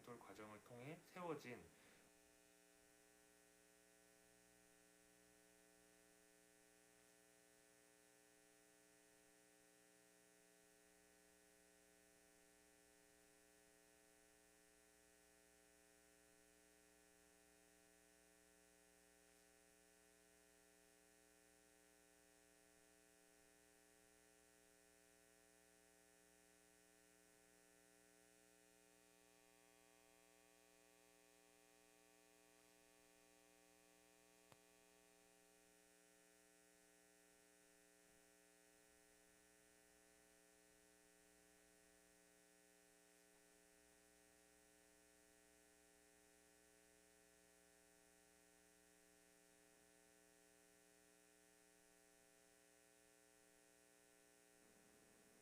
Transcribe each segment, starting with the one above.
디딤돌 과정을 통해 세워진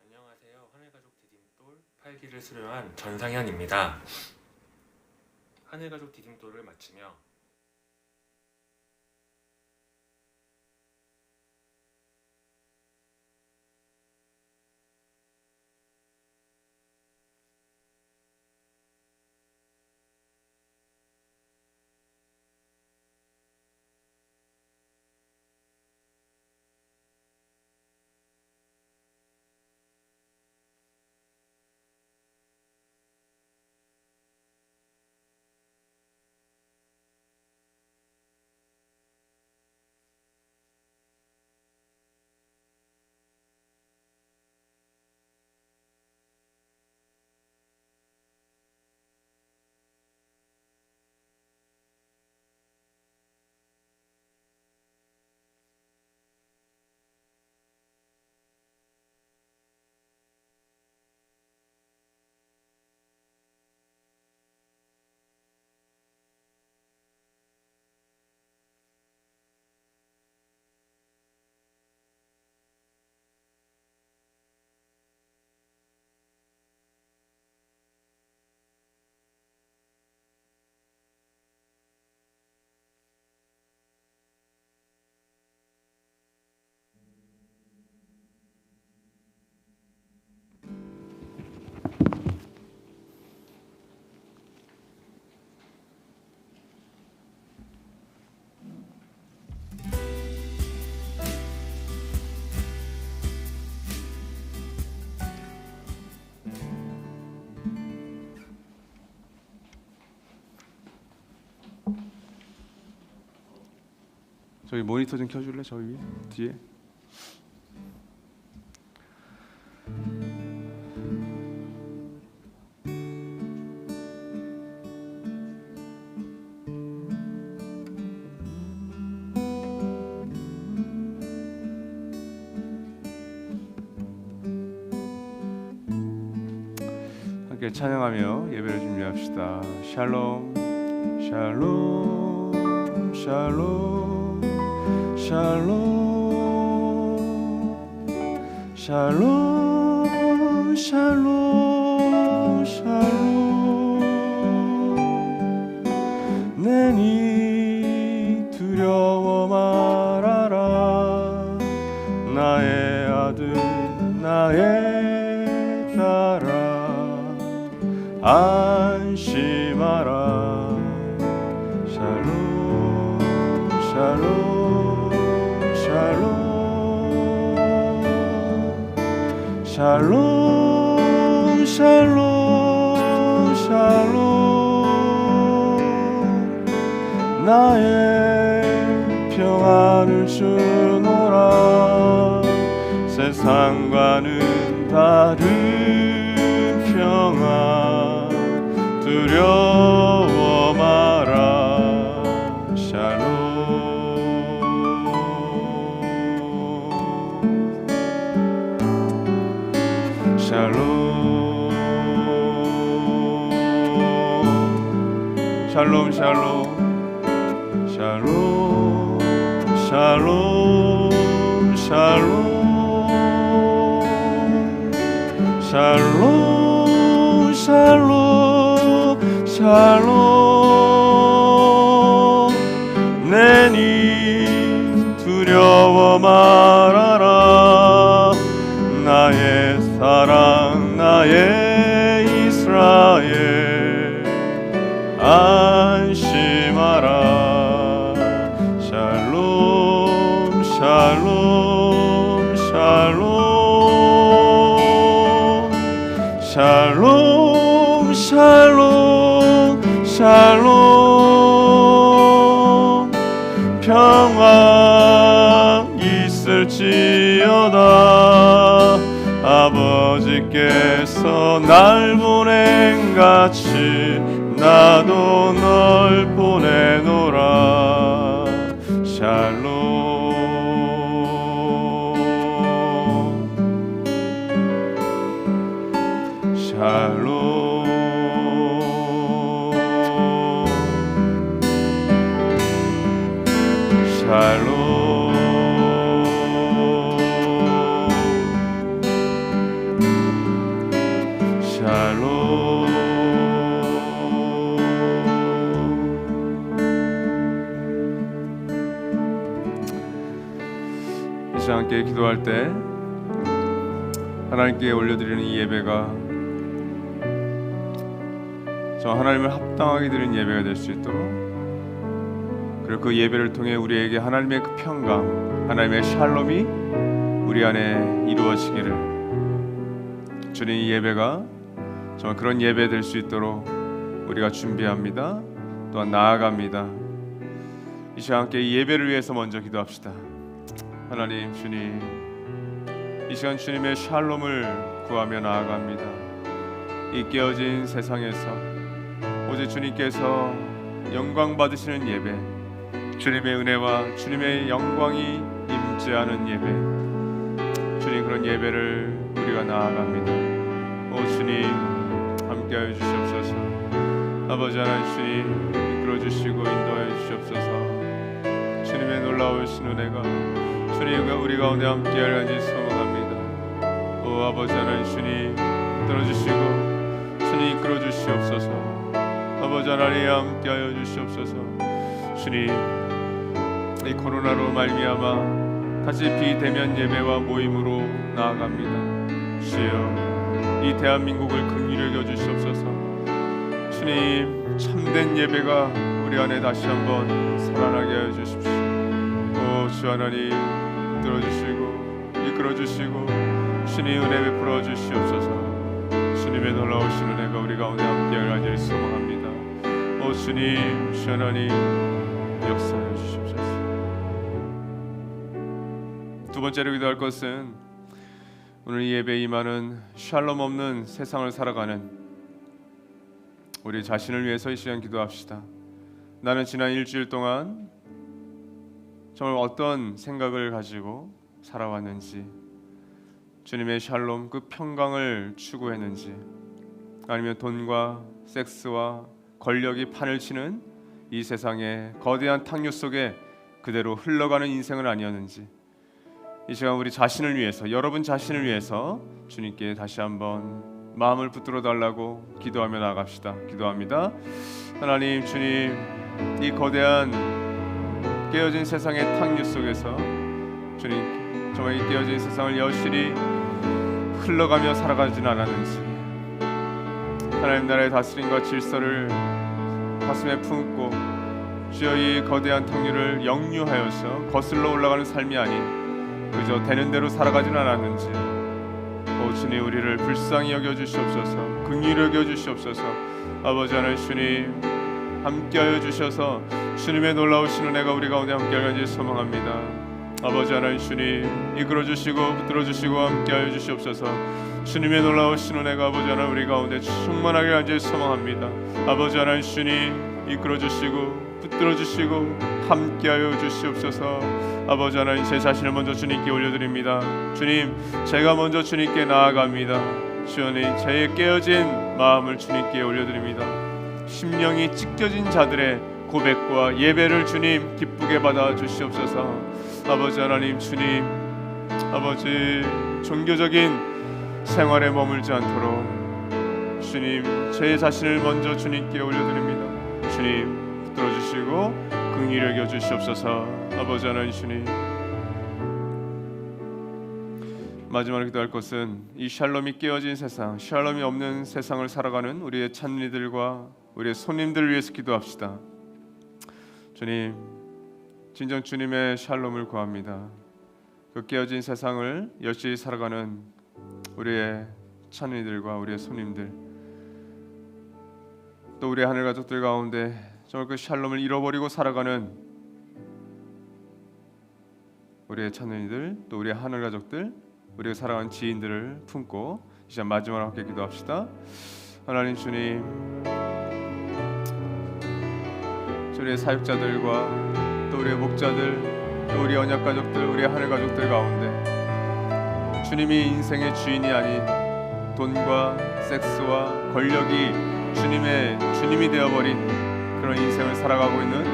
안녕하세요. 하늘가족 디딤돌 8기를 수료한 전상현입니다. 하늘가족 디딤돌을 마치며 저기 모니터 좀 켜줄래? 저기 뒤에. 함께 찬양하며 예배를 준비합시다. 샬롬 샬롬 샬롬 샬롬 샬롬 샬롬 샬롬 내니 두려워 말아라 나의 아들 나의 딸아 안심하라 샬롬 샬롬 샬롬 샬롬 샬롬 나의 평안을 주노라 세상과는 다른 평안 두려워 마라 샬롬 샬롬 샬롬 샬롬 샬롬 샬롬 샬롬 샬롬 샬롬 내니 두려워 말아라 나의 사랑 나의 이스라엘 안심하라. 샬롬 샬롬 샬롬 샬롬 샬롬 샬롬 평화 있을지어다. 아버지께서 날 보낸같이 나도 널 보내노라. 샬롬 샬롬 샬롬 샬롬. 이 시간 함께 기도할 때 하나님께 올려드리는 이 예배가 저 하나님을 합당하게 드리는 예배가 될 수 있도록, 그리고 그 예배를 통해 우리에게 하나님의 그 평강, 하나님의 샬롬이 우리 안에 이루어지기를, 주님 이 예배가 정말 그런 예배 될 수 있도록 우리가 준비합니다. 또한 나아갑니다. 이 시간 함께 이 예배를 위해서 먼저 기도합시다. 하나님, 주님, 이 시간 주님의 샬롬을 구하며 나아갑니다. 이 깨어진 세상에서 오직 주님께서 영광 받으시는 예배, 주님의 은혜와 주님의 영광이 임재하는 예배, 주님 그런 예배를 우리가 나아갑니다. 오 주님, 함께하여 주시옵소서. 아버지 하나님, 주님 이끌어 주시고 인도하여 주시옵소서. 주님의 놀라우신 은혜가 주님과 우리 가운데 함께하려 하니 소망합니다. 오 아버지 하나님, 주님 들어주시고 주님 이끌어 주시옵소서. 아버지 하나님 함께하여 주시옵소서. 주님, 이 코로나로 말미암아 다시 비대면 예배와 모임으로 나아갑니다. 주여, 이 대한민국을 긍휼히 여겨 주시옵소서. 주님, 참된 예배가 우리 안에 다시 한번 살아나게 하여 주십시오. 오 주 하나님, 들어주시고 이끌어주시고 주님 은혜 베풀어 주시옵소서. 주님의 놀라우신 은혜가 우리 가운데 함께하길 소망합니다. 오 주님, 주 하나님 역사하여 주시옵소서. 두 번째로 기도할 것은 오늘 이 예배에 임하는 샬롬 없는 세상을 살아가는 우리 자신을 위해서 이 시간 기도합시다. 나는 지난 일주일 동안 정말 어떤 생각을 가지고 살아왔는지, 주님의 샬롬 그 평강을 추구했는지, 아니면 돈과 섹스와 권력이 판을 치는 이 세상의 거대한 탕류 속에 그대로 흘러가는 인생은 아니었는지, 이 시간 우리 자신을 위해서, 여러분 자신을 위해서 주님께 다시 한번 마음을 붙들어 달라고 기도하며 나아갑시다. 기도합니다. 하나님, 주님, 이 거대한 깨어진 세상의 탕류 속에서 주님 정말 이 깨어진 세상을 여실히 흘러가며 살아가지는 않았는지, 하나님 나라의 다스림과 질서를 가슴에 품고 주여 이 거대한 탕류를 역류하여서 거슬러 올라가는 삶이 아닌 그저 되는 대로 살아가지는 않았는지, 오 주님 우리를 불쌍히 여겨주시옵소서. 긍휼히 여겨주시옵소서. 아버지 하나님, 주님 함께하여 주셔서 주님의 놀라우신 은혜가 우리 가운데 함께하길 소망합니다. 아버지 하나님, 주님 이끌어주시고 붙들어주시고 함께하여 주시옵소서. 주님의 놀라우신 은혜가 아버지 하나님 우리 가운데 충만하게 하길 소망합니다. 아버지 하나님, 주님 이끌어주시고 붙들어주시고 함께하여 주시옵소서. 아버지 하나님, 제 자신을 먼저 주님께 올려드립니다. 주님, 제가 먼저 주님께 나아갑니다. 주님, 제 깨어진 마음을 주님께 올려드립니다. 심령이 찢겨진 자들의 고백과 예배를 주님 기쁘게 받아 주시옵소서. 아버지 하나님, 주님, 아버지 종교적인 생활에 머물지 않도록 주님, 제 자신을 먼저 주님께 올려드립니다. 주님 붙들어주시고 긍휼히 여겨 주시옵소서. 아버지 하나님, 주님 마지막으로 기도할 것은 이 샬롬이 깨어진 세상, 샬롬이 없는 세상을 살아가는 우리의 찬미들과 우리의 손님들을 위해서 기도합시다. 주님, 진정 주님의 샬롬을 구합니다. 그 깨어진 세상을 열심히 살아가는 우리의 찬이들과 우리의 손님들, 또 우리의 하늘 가족들 가운데 정말 그 샬롬을 잃어버리고 살아가는 우리의 찬이들, 또 우리의 하늘 가족들, 우리가 사랑하는 지인들을 품고 이제 마지막으로 함께 기도합시다. 하나님 주님, 우리의 사역자들과 또 우리의 목자들, 또 우리 언약 가족들, 우리의 하늘 가족들 가운데 주님이 인생의 주인이 아닌 돈과 섹스와 권력이 주님이 되어버린 그런 인생을 살아가고 있는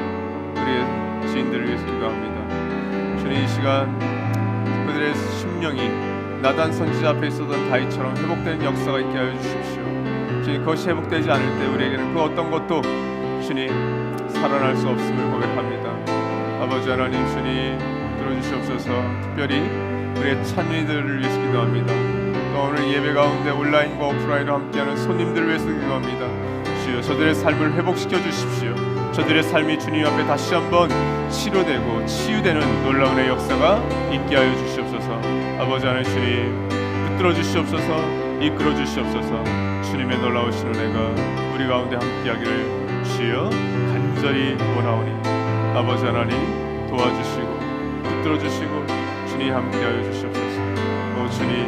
우리의 지인들을 위해서 기도합니다. 주님, 이 시간 그들의 심령이 나단 선지자 앞에 있었던 다윗처럼 회복되는 역사가 있게 하여 주십시오. 주님, 그것이 회복되지 않을 때 우리에게는 그 어떤 것도 주님 살아날 수 없음을 고백합니다. 아버지 하나님, 주님 들어주시옵소서. 특별히 우리의 찬미들을 위해서 기도합니다. 또 오늘 예배 가운데 온라인과 오프라인으로 함께하는 손님들을 위해서 기도합니다. 주여, 저들의 삶을 회복시켜 주십시오. 저들의 삶이 주님 앞에 다시 한번 치료되고 치유되는 놀라운 역사가 있게 하여 주시옵소서. 아버지 하나님, 주님 붙들어 주시옵소서. 이끌어 주시옵소서. 주님의 놀라우신 은혜가 우리 가운데 함께하기를 주여 간절히 원하오니 아버지 하나님 도와주시고 붙들어 주시고 주님 함께하여 주시옵소서. 오 주님,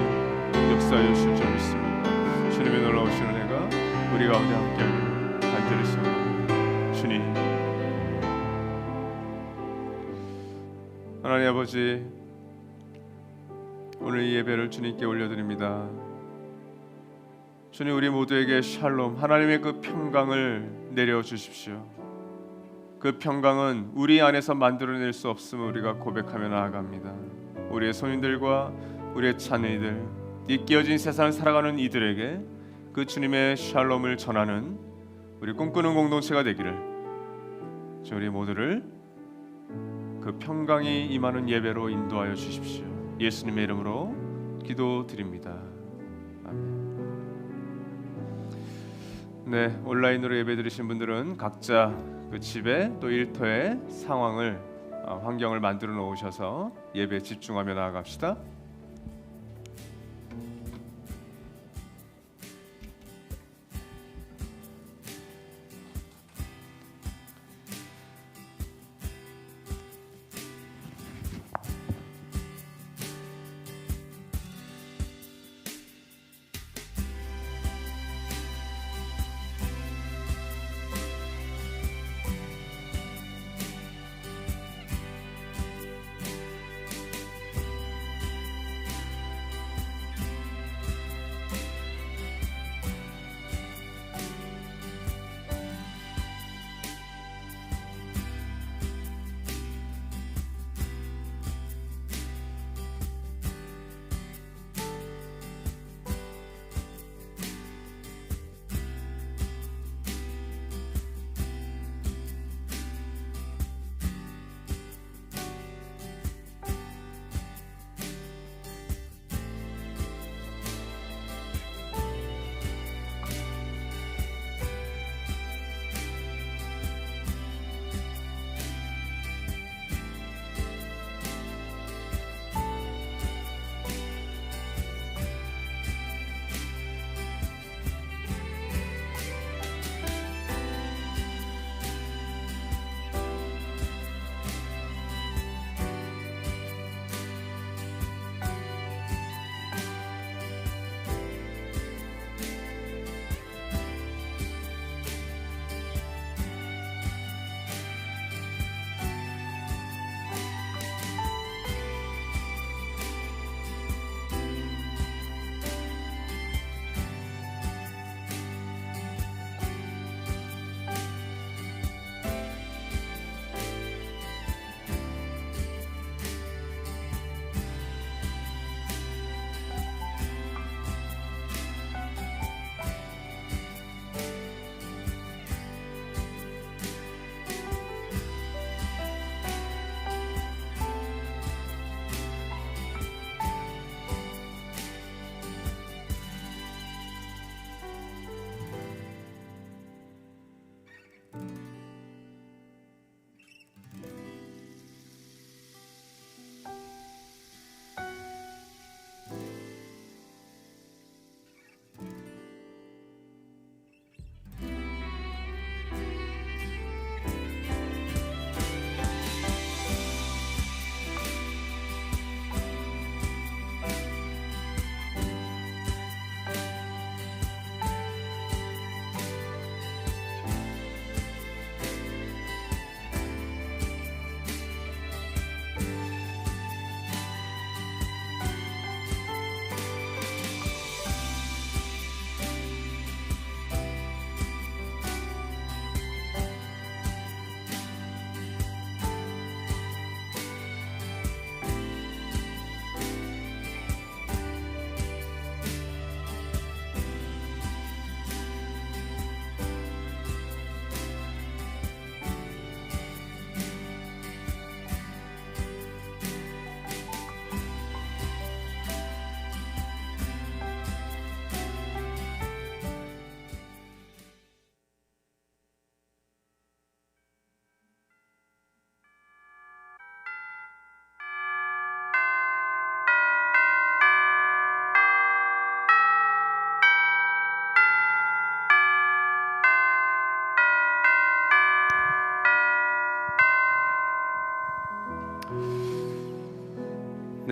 역사하여 주실 줄 믿습니다. 주님의 놀라우신 은혜가 우리 가운데 함께하기를 간절히 소원합니다. 주님, 하나님 아버지, 오늘 이 예배를 주님께 올려드립니다. 주님, 우리 모두에게 샬롬, 하나님의 그 평강을 내려주십시오. 그 평강은 우리 안에서 만들어낼 수 없음을 우리가 고백하며 나아갑니다. 우리의 손님들과 우리의 자녀들, 이 깨어진 세상을 살아가는 이들에게 그 주님의 샬롬을 전하는 우리 꿈꾸는 공동체가 되기를, 우리 모두를 그 평강이 임하는 예배로 인도하여 주십시오. 예수님의 이름으로 기도드립니다. 아멘. 네, 온라인으로 예배 드리신 분들은 각자 그 집에 또 일터의 상황을 환경을 만들어 놓으셔서 예배에 집중하며 나아갑시다.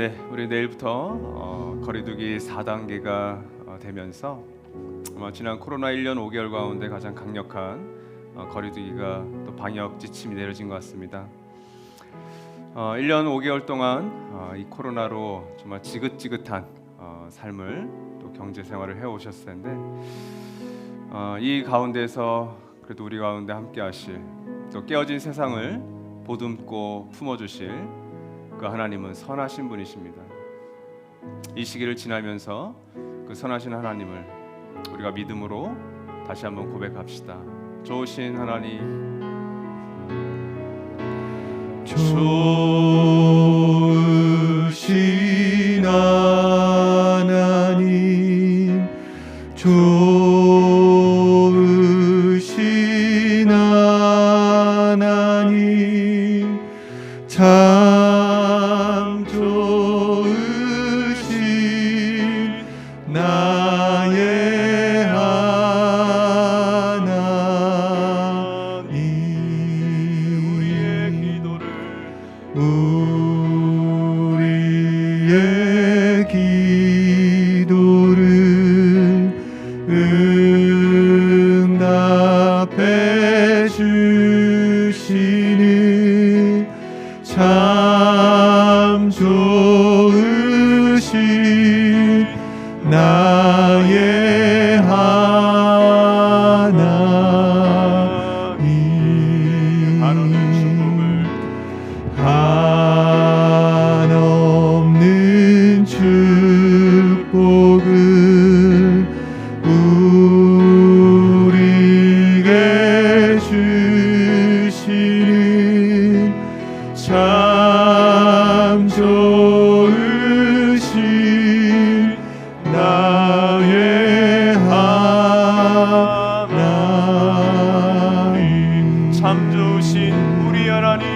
네, 우리 내일부터 거리두기 4단계가 되면서 지난 코로나 1년 5개월 가운데 가장 강력한 거리두기가 또 방역 지침이 내려진 것 같습니다. 1년 5개월 동안 이 코로나로 정말 지긋지긋한 삶을 또 경제 생활을 해오셨을 텐데 이 가운데서 그래도 우리 가운데 함께하실 또 깨어진 세상을 보듬고 품어주실 그 하나님은 선하신 분이십니다. 이 시기를 지나면서 그 선하신 하나님을 우리가 믿음으로 다시 한번 고백합시다. 좋으신 하나님, 좋으신 하나님, 좋으신 하나님, 참 좋으신 나의 하나님. 우리의 기도를 응답해 주시는 참 좋으신 나의 하나님. 한없는 축복을 우리에게 주시는 참 좋으신 나의 하나님. 참 좋으신 우리 하나님,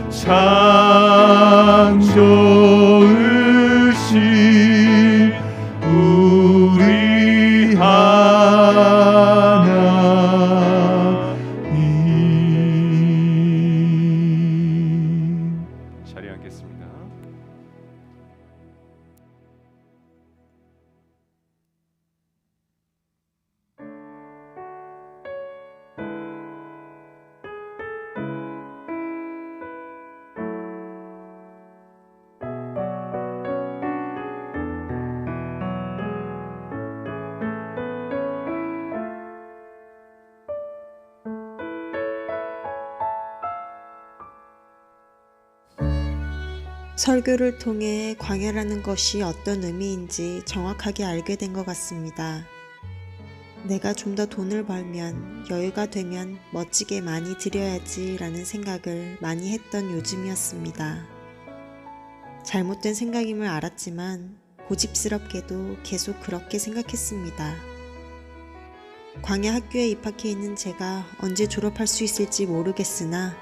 참 좋으신 우리 하나님. 자리에 앉겠습니다. 설교를 통해 광야라는 것이 어떤 의미인지 정확하게 알게 된 것 같습니다. 내가 좀 더 돈을 벌면, 여유가 되면 멋지게 많이 드려야지 라는 생각을 많이 했던 요즘이었습니다. 잘못된 생각임을 알았지만 고집스럽게도 계속 그렇게 생각했습니다. 광야 학교에 입학해 있는 제가 언제 졸업할 수 있을지 모르겠으나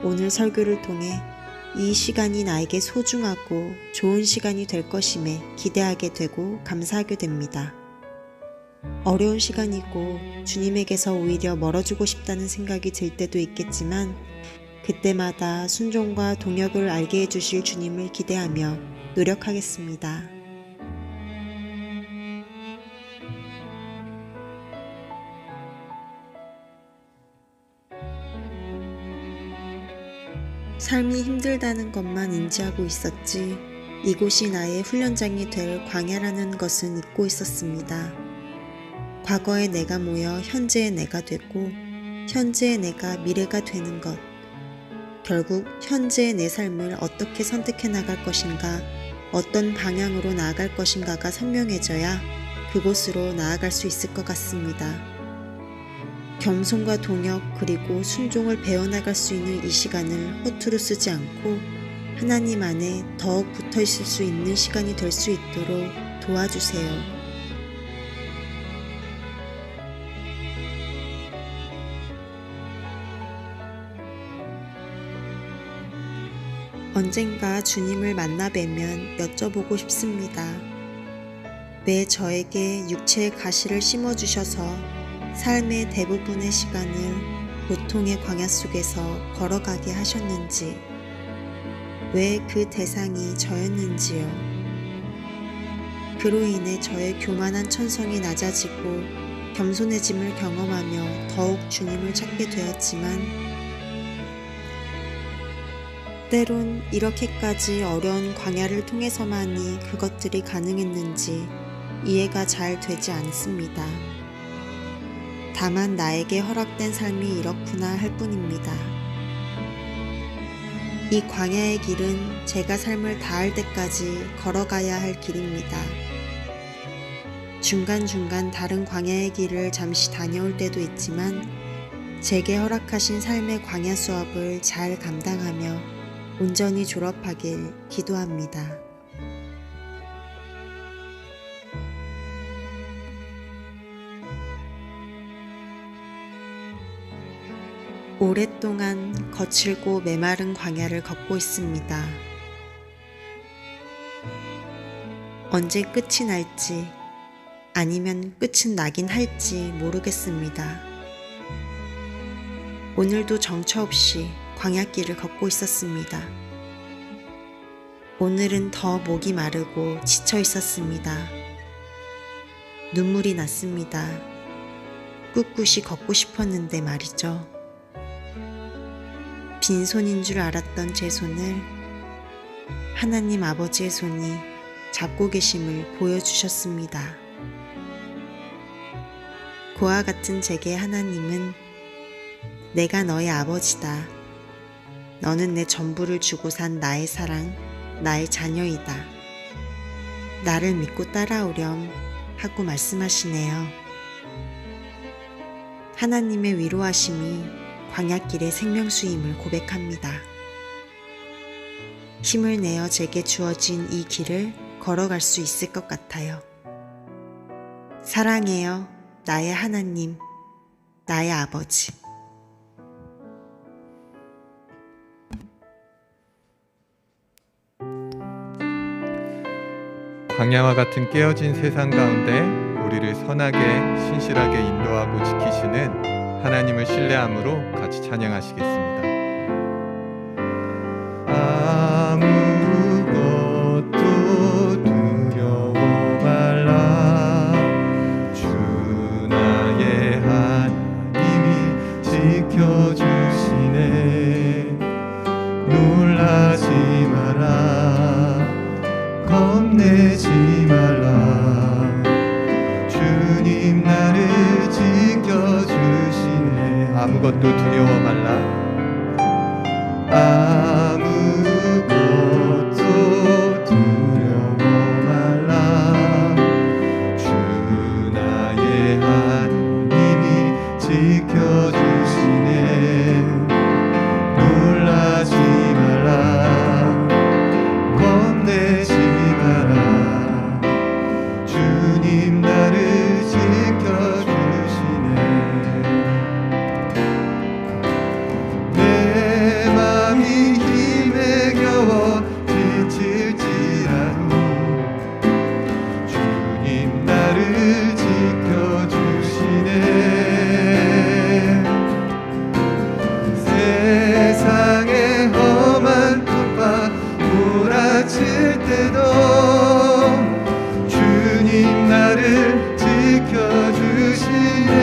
오늘 설교를 통해 이 시간이 나에게 소중하고 좋은 시간이 될 것임에 기대하게 되고 감사하게 됩니다. 어려운 시간이고 주님에게서 오히려 멀어지고 싶다는 생각이 들 때도 있겠지만 그때마다 순종과 동역을 알게 해주실 주님을 기대하며 노력하겠습니다. 삶이 힘들다는 것만 인지하고 있었지 이곳이 나의 훈련장이 될 광야라는 것은 잊고 있었습니다. 과거의 내가 모여 현재의 내가 되고 현재의 내가 미래가 되는 것. 결국 현재의 내 삶을 어떻게 선택해 나갈 것인가, 어떤 방향으로 나아갈 것인가가 선명해져야 그곳으로 나아갈 수 있을 것 같습니다. 겸손과 동역 그리고 순종을 배워나갈 수 있는 이 시간을 허투루 쓰지 않고 하나님 안에 더욱 붙어 있을 수 있는 시간이 될 수 있도록 도와주세요. 언젠가 주님을 만나 뵈면 여쭤보고 싶습니다. 왜 저에게 육체의 가시를 심어주셔서 삶의 대부분의 시간을 고통의 광야 속에서 걸어가게 하셨는지, 왜 그 대상이 저였는지요. 그로 인해 저의 교만한 천성이 낮아지고 겸손해짐을 경험하며 더욱 주님을 찾게 되었지만 때론 이렇게까지 어려운 광야를 통해서만이 그것들이 가능했는지 이해가 잘 되지 않습니다. 다만 나에게 허락된 삶이 이렇구나 할 뿐입니다. 이 광야의 길은 제가 삶을 다할 때까지 걸어가야 할 길입니다. 중간중간 다른 광야의 길을 잠시 다녀올 때도 있지만 제게 허락하신 삶의 광야 수업을 잘 감당하며 온전히 졸업하길 기도합니다. 오랫동안 거칠고 메마른 광야를 걷고 있습니다. 언제 끝이 날지 아니면 끝은 나긴 할지 모르겠습니다. 오늘도 정처 없이 광야길을 걷고 있었습니다. 오늘은 더 목이 마르고 지쳐 있었습니다. 눈물이 났습니다. 꿋꿋이 걷고 싶었는데 말이죠. 빈손인 줄 알았던 제 손을 하나님 아버지의 손이 잡고 계심을 보여주셨습니다. 그와 같은 제게 하나님은 내가 너의 아버지다. 너는 내 전부를 주고 산 나의 사랑, 나의 자녀이다. 나를 믿고 따라오렴 하고 말씀하시네요. 하나님의 위로하심이 광야길의 생명수임을 고백합니다. 힘을 내어 제게 주어진 이 길을 걸어갈 수 있을 것 같아요. 사랑해요, 나의 하나님, 나의 아버지. 광야와 같은 깨어진 세상 가운데 우리를 선하게 신실하게 인도하고 지키시는 하나님을 신뢰함으로 같이 찬양하시겠습니다. 아무것도 두려워 말라. 주 나의 하나님이 지켜주시네. 놀라지 마라. 겁내지 말라. 주님 나를 지켜주시네. 아무것도 두려워 말라. 아무것도 두려워 말라. 주 나의 하나님이 지켜주시네. 놀라지 말라. 겁내지 마라. 주님 나를 지켜주시네. 내 맘이 힘에 겨워 지칠지라도 주님 나를 지켜주시네. 세상의 험한 톱과 몰아칠 때도 주님 나를 지켜주시네.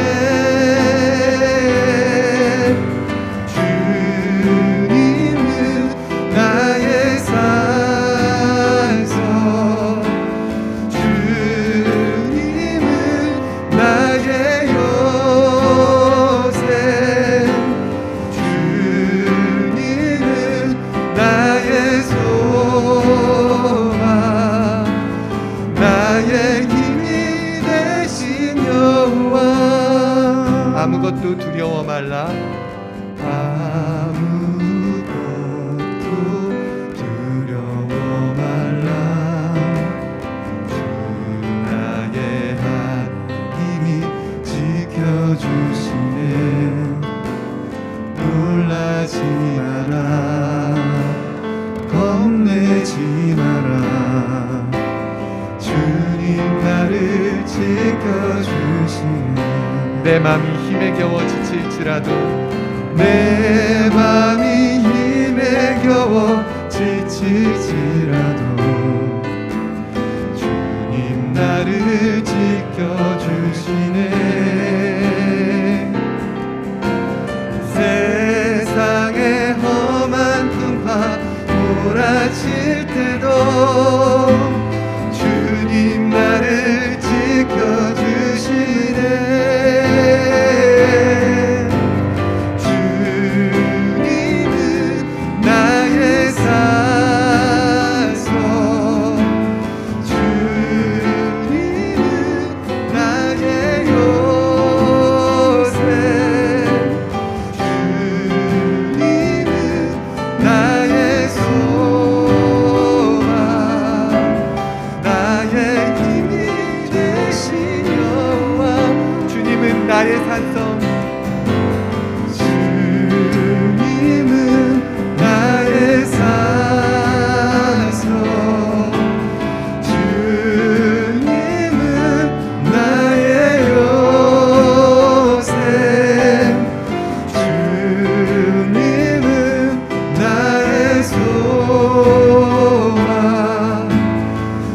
주님은 나의 산성, 주님은 나의 요새, 주님은 나의 소망, 나의 힘이 되신 여호와. 아무것도 두려워 말라. 아무것도 두려워 말라. 주 나의 하나님이 지켜주시네. 놀라지 마라. 겁내지 마라. 주님 나를 지켜주시네. 내 맘이 힘에 겨워 지칠지라도 내 맘이 힘에 겨워 지칠지라도 지칠지라도 주님 나를 지켜주시네. 세상의 험한 풍파 몰아칠 때도 주님 나를 지켜주시네. 주님은 나의 산성, 주님은 나의 요새, 주님은 나의 소망, 나의 힘이 되신 여호와. 주님은 나의 산성, 주님은 나의 산성, 주님은 나의 요새, 주님은 나의 소망,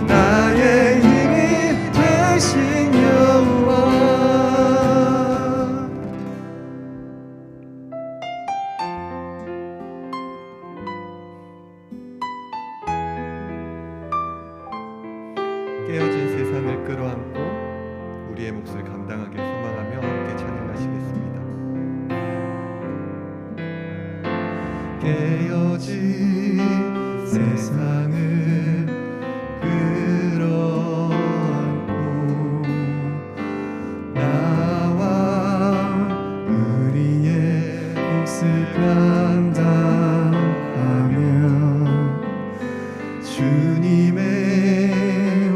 나의 힘이 되신 여호와. 깨어진 세상을 끌어안고 우리의 몫을 감당하길 소망하며 함께 찬양하시겠습니다. 깨어진 세상을 끌어안고 나와 우리의 몫을 감당하며 주님의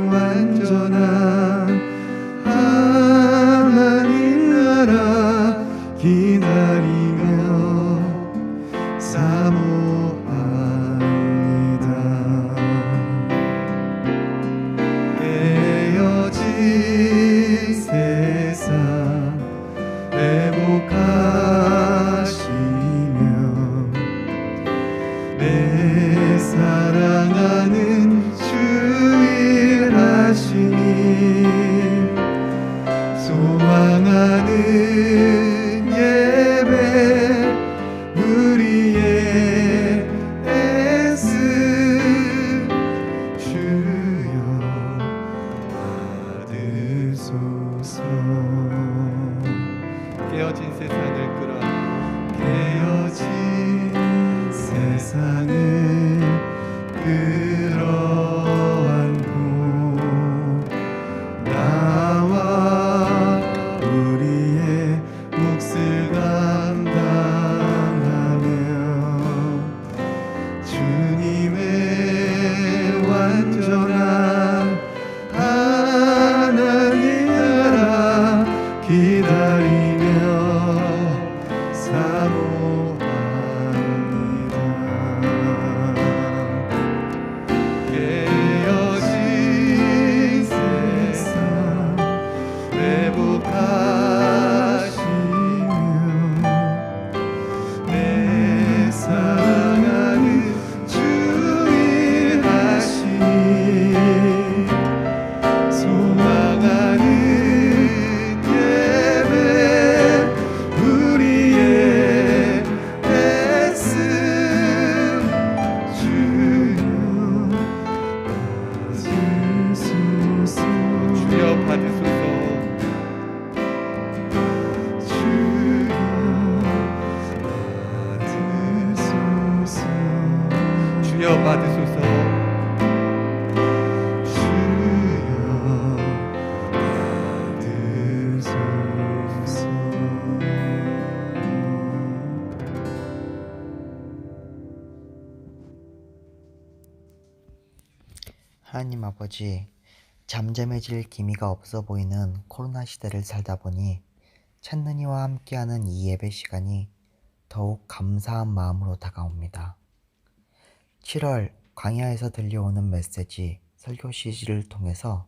완전한 하나님 나라 기다리며 사모합니다. 깨어진 세상 회복하시며 내 사랑하는 주 일하시니 소망하는 예배 우리의 애쓰 주여 받으소서. 깨어진 세상을 끌어안고 깨어진 세상을 끌어안고 나와 우리의 몫을 감당하며 주님의 완전한 하나님 나라 기다리며 사모합니다. 깨어진 세상 회복하시며 내 사랑하는 주 일하시니 소망하는 예배 우리의 애씀 주여 받으소서. 주여 받으소서. 주여 받으소서. 주여 받으소서. 하나님 아버지, 잠잠해질 기미가 없어 보이는 코로나 시대를 살다 보니 찾는 이와 함께하는 이 예배 시간이 더욱 감사한 마음으로 다가옵니다. 7월 광야에서 들려오는 메시지 설교 CG를 통해서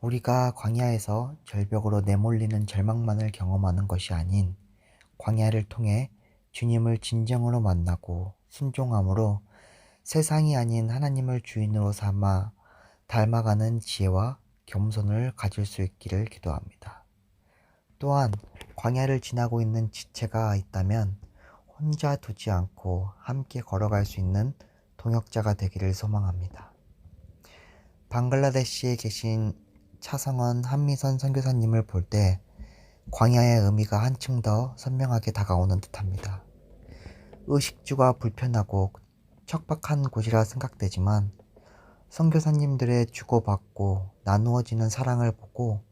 우리가 광야에서 절벽으로 내몰리는 절망만을 경험하는 것이 아닌 광야를 통해 주님을 진정으로 만나고 순종함으로 세상이 아닌 하나님을 주인으로 삼아 닮아가는 지혜와 겸손을 가질 수 있기를 기도합니다. 또한 광야를 지나고 있는 지체가 있다면 혼자 두지 않고 함께 걸어갈 수 있는 동역자가 되기를 소망합니다. 방글라데시에 계신 차성원 한미선 선교사님을 볼 때 광야의 의미가 한층 더 선명하게 다가오는 듯합니다. 의식주가 불편하고 척박한 곳이라 생각되지만 선교사님들의 주고받고 나누어지는 사랑을 보고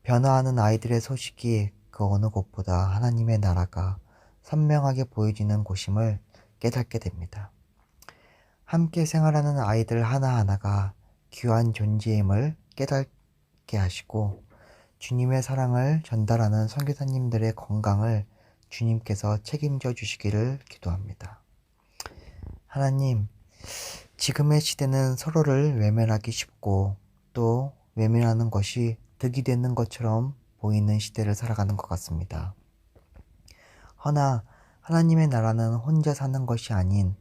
변화하는 아이들의 소식이 그 어느 곳보다 하나님의 나라가 선명하게 보여지는 곳임을 깨닫게 됩니다. 함께 생활하는 아이들 하나하나가 귀한 존재임을 깨닫게 하시고 주님의 사랑을 전달하는 선교사님들의 건강을 주님께서 책임져 주시기를 기도합니다. 하나님, 지금의 시대는 서로를 외면하기 쉽고 또 외면하는 것이 득이 되는 것처럼 보이는 시대를 살아가는 것 같습니다. 허나 하나님의 나라는 혼자 사는 것이 아닌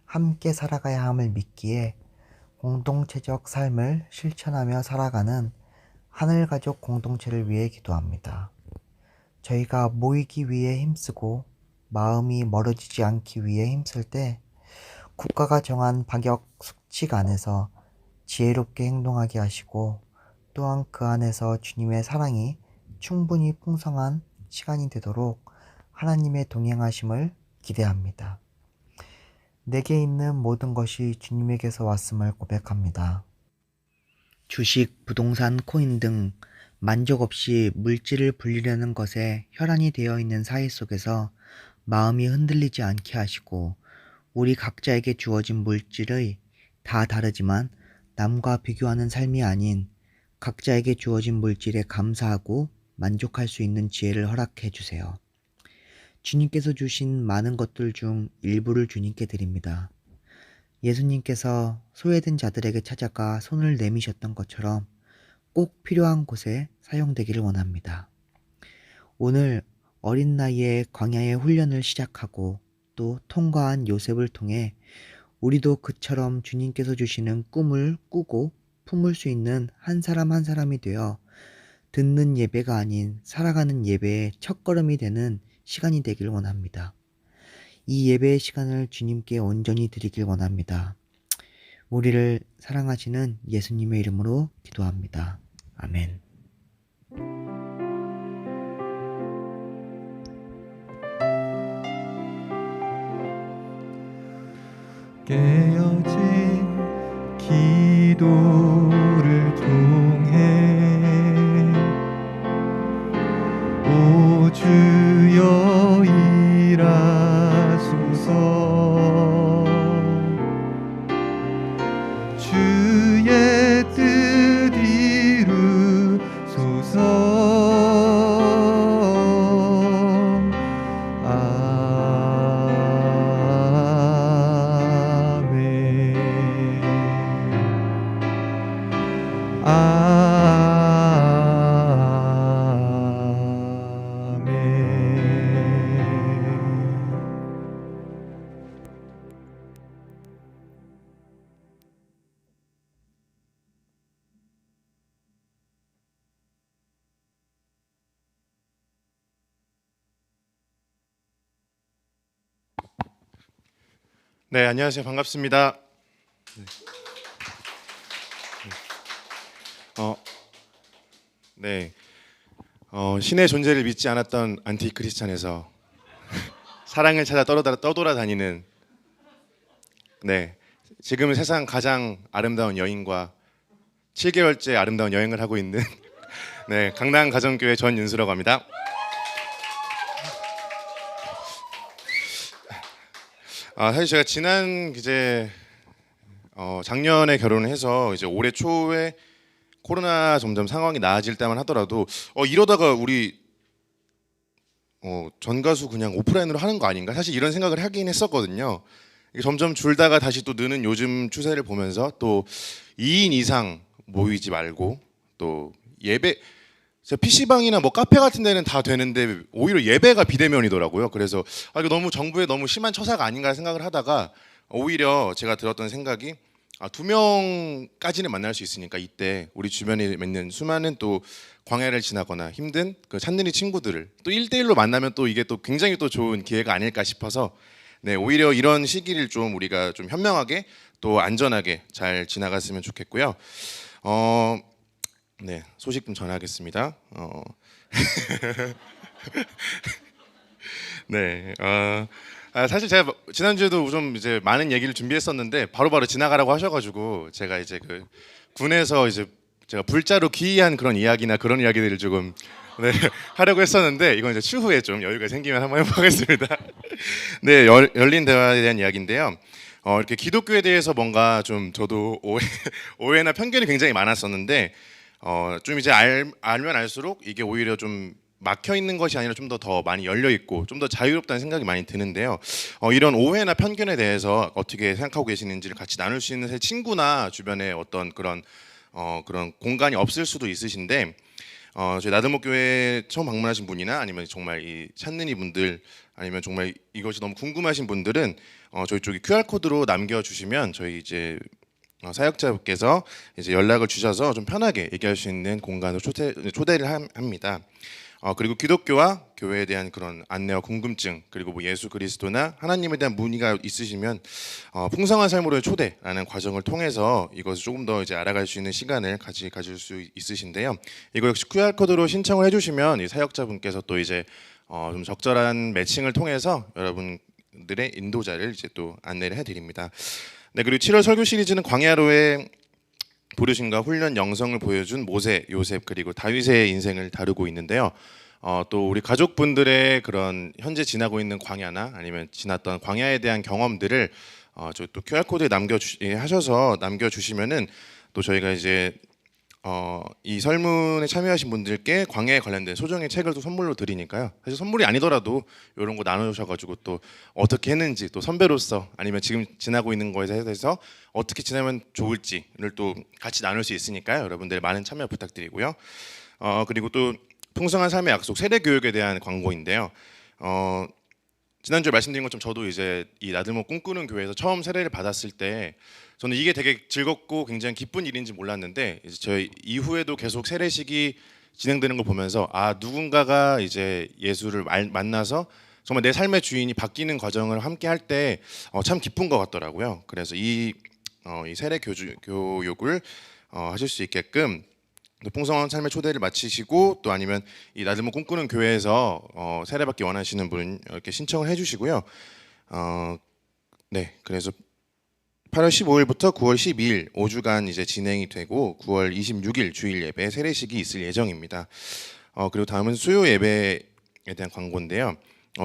함께 살아가야 함을 믿기에 공동체적 삶을 실천하며 살아가는 하늘가족 공동체를 위해 기도합니다. 저희가 모이기 위해 힘쓰고 마음이 멀어지지 않기 위해 힘쓸 때 국가가 정한 방역 수칙 안에서 지혜롭게 행동하게 하시고 또한 그 안에서 주님의 사랑이 충분히 풍성한 시간이 되도록 하나님의 동행하심을 기대합니다. 내게 있는 모든 것이 주님에게서 왔음을 고백합니다. 주식, 부동산, 코인 등 만족 없이 물질을 불리려는 것에 혈안이 되어 있는 사회 속에서 마음이 흔들리지 않게 하시고 우리 각자에게 주어진 물질의 다 다르지만 남과 비교하는 삶이 아닌 각자에게 주어진 물질에 감사하고 만족할 수 있는 지혜를 허락해 주세요. 주님께서 주신 많은 것들 중 일부를 주님께 드립니다. 예수님께서 소외된 자들에게 찾아가 손을 내미셨던 것처럼 꼭 필요한 곳에 사용되기를 원합니다. 오늘 어린 나이에 광야의 훈련을 시작하고 또 통과한 요셉을 통해 우리도 그처럼 주님께서 주시는 꿈을 꾸고 품을 수 있는 한 사람 한 사람이 되어 듣는 예배가 아닌 살아가는 예배의 첫걸음이 되는 시간이 되길 원합니다. 이 예배의 시간을 주님께 온전히 드리길 원합니다. 우리를 사랑하시는 예수님의 이름으로 기도합니다. 아멘. 깨어진 기도를 통해 오 주여 일하소서 주의 뜻 이루소서 네, 안녕하세요. 반갑습니다. 신의 존재를 믿지 않았던 안티크리스찬에서 사랑을 찾아 떠돌아다니는 지금은 세상 가장 아름다운 여인과 7개월째 아름다운 여행을 하고 있는 강남 가정교회 전윤수라고 합니다. 사실 제가 지난 작년에 결혼을 해서 이제 올해 초에 코로나 점점 상황이 나아질 때만 하더라도 이러다가 우리 전가수 그냥 오프라인으로 하는 거 아닌가? 사실 이런 생각을 하긴 했었거든요. 이게 점점 줄다가 다시 또 느는 요즘 추세를 보면서 또 2인 이상 모이지 말고 또 예배 PC방이나 뭐 카페 같은 데는 다 되는데 오히려 예배가 비대면이더라고요. 그래서 이거 너무 정부의 너무 심한 처사가 아닌가 생각을 하다가 오히려 제가 들었던 생각이 두 명까지는 만날 수 있으니까 이때 우리 주변에 있는 수많은 또 광야를 지나거나 힘든 그 찬느니 친구들을 또 1대1로 만나면 또 이게 또 굉장히 또 좋은 기회가 아닐까 싶어서 네, 오히려 이런 시기를 좀 우리가 좀 현명하게 또 안전하게 잘 지나갔으면 좋겠고요. 네, 소식 좀 전하겠습니다. 네, 사실 제가 지난주에도 좀 이제 많은 얘기를 준비했었는데 바로바로 지나가라고 하셔가지고 제가 이제 그 군에서 이제 제가 불자로 귀의한 그런 이야기나 그런 이야기들을 조금 네, 하려고 했었는데 이건 이제 추후에 좀 여유가 생기면 한번 해보겠습니다. 네, 열린 대화에 대한 이야기인데요. 이렇게 기독교에 대해서 뭔가 좀 저도 오해나 편견이 굉장히 많았었는데 좀 이제 알면 알수록 이게 오히려 좀 막혀 있는 것이 아니라 좀 더 많이 열려 있고 좀 더 자유롭다는 생각이 많이 드는데요. 이런 오해나 편견에 대해서 어떻게 생각하고 계시는지를 같이 나눌 수 있는 제 친구나 주변에 어떤 그런 공간이 없을 수도 있으신데 저희 나들목교회 처음 방문하신 분이나 아니면 정말 이 찬느니 분들 아니면 정말 이것이 너무 궁금하신 분들은 저희 쪽에 QR 코드로 남겨주시면 저희 이제 사역자분께서 이제 연락을 주셔서 좀 편하게 얘기할 수 있는 공간으로 초대를 합니다. 그리고 기독교와 교회에 대한 그런 안내와 궁금증 그리고 뭐 예수 그리스도나 하나님에 대한 문의가 있으시면 풍성한 삶으로의 초대라는 과정을 통해서 이것을 조금 더 이제 알아갈 수 있는 시간을 가질 수 있으신데요. 이거 역시 QR 코드로 신청을 해주시면 이 사역자분께서 또 이제 좀 적절한 매칭을 통해서 여러분들의 인도자를 이제 또 안내를 해드립니다. 네, 그리고 7월 설교 시리즈는 광야로의 부르심과 훈련 영성을 보여준 모세, 요셉 그리고 다윗의 인생을 다루고 있는데요. 또 우리 가족분들의 그런 현재 지나고 있는 광야나 아니면 지났던 광야에 대한 경험들을 저 또 QR 코드에 남겨주시면은 또 저희가 이제 이 설문에 참여하신 분들께 광야에 관련된 소정의 책을 또 선물로 드리니까요. 사실 선물이 아니더라도 이런 거 나누셔가지고 또 어떻게 했는지 또 선배로서 아니면 지금 지나고 있는 거에 대해서 어떻게 지내면 좋을지를 또 같이 나눌 수 있으니까요. 여러분들의 많은 참여 부탁드리고요. 그리고 또 풍성한 삶의 약속 세례 교육에 대한 광고인데요. 지난주에 말씀드린 것처럼 저도 이제 이 나들목 꿈꾸는 교회에서 처음 세례를 받았을 때 저는 이게 되게 즐겁고 굉장히 기쁜 일인지 몰랐는데 이제 저희 이후에도 계속 세례식이 진행되는 걸 보면서 누군가가 이제 예수를 만나서 정말 내 삶의 주인이 바뀌는 과정을 함께 할 때 참 기쁜 것 같더라고요. 그래서 이 세례 교육을 하실 수 있게끔 풍성한 삶의 초대를 마치시고 또 아니면 이 나들목 꿈꾸는 교회에서 세례받기 원하시는 분 이렇게 신청을 해주시고요. 네, 그래서 8월 15일부터 9월 12일 5주간 이제 진행이 되고 9월 26일 주일 예배 세례식이 있을 예정입니다. 그리고 다음은 수요 예배에 대한 광고인데요.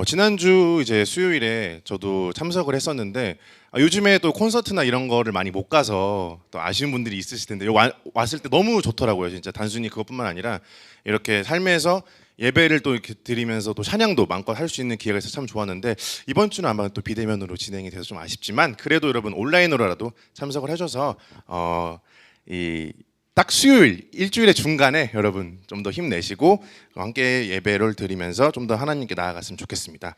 지난주 이제 수요일에 저도 참석을 했었는데 요즘에 또 콘서트나 이런 거를 많이 못 가서 또 아쉬운 분들이 있으실 텐데 왔을 때 너무 좋더라고요. 진짜 단순히 그것뿐만 아니라 이렇게 삶에서 예배를 또 이렇게 드리면서 또 찬양도 마음껏 할 수 있는 기회가 있어서 참 좋았는데 이번 주는 아마 또 비대면으로 진행이 돼서 좀 아쉽지만 그래도 여러분 온라인으로라도 참석을 해줘서 이 딱 수요일 일주일의 중간에 여러분 좀 더 힘내시고 함께 예배를 드리면서 좀 더 하나님께 나아갔으면 좋겠습니다.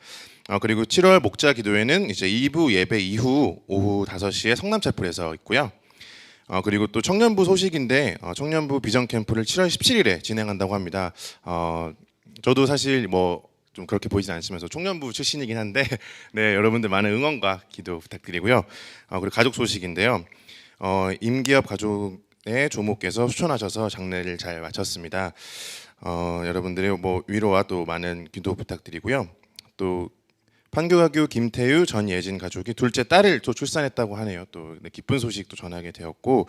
그리고 7월 목자 기도회는 이제 2부 예배 이후 오후 5시에 성남채플에서 있고요. 그리고 또 청년부 소식인데 청년부 비전 캠프를 7월 17일에 진행한다고 합니다. 저도 사실 뭐 좀 그렇게 보이진 않으시면서 청년부 출신이긴 한데 네, 여러분들 많은 응원과 기도 부탁드리고요. 그리고 가족 소식인데요. 임기업 가족의 조모께서 수천하셔서 장례를 잘 마쳤습니다. 여러분들의 뭐 위로와 또 많은 기도 부탁드리고요. 또 판교가교 김태유 전 예진 가족이 둘째 딸을 또 출산했다고 하네요. 또 기쁜 소식도 전하게 되었고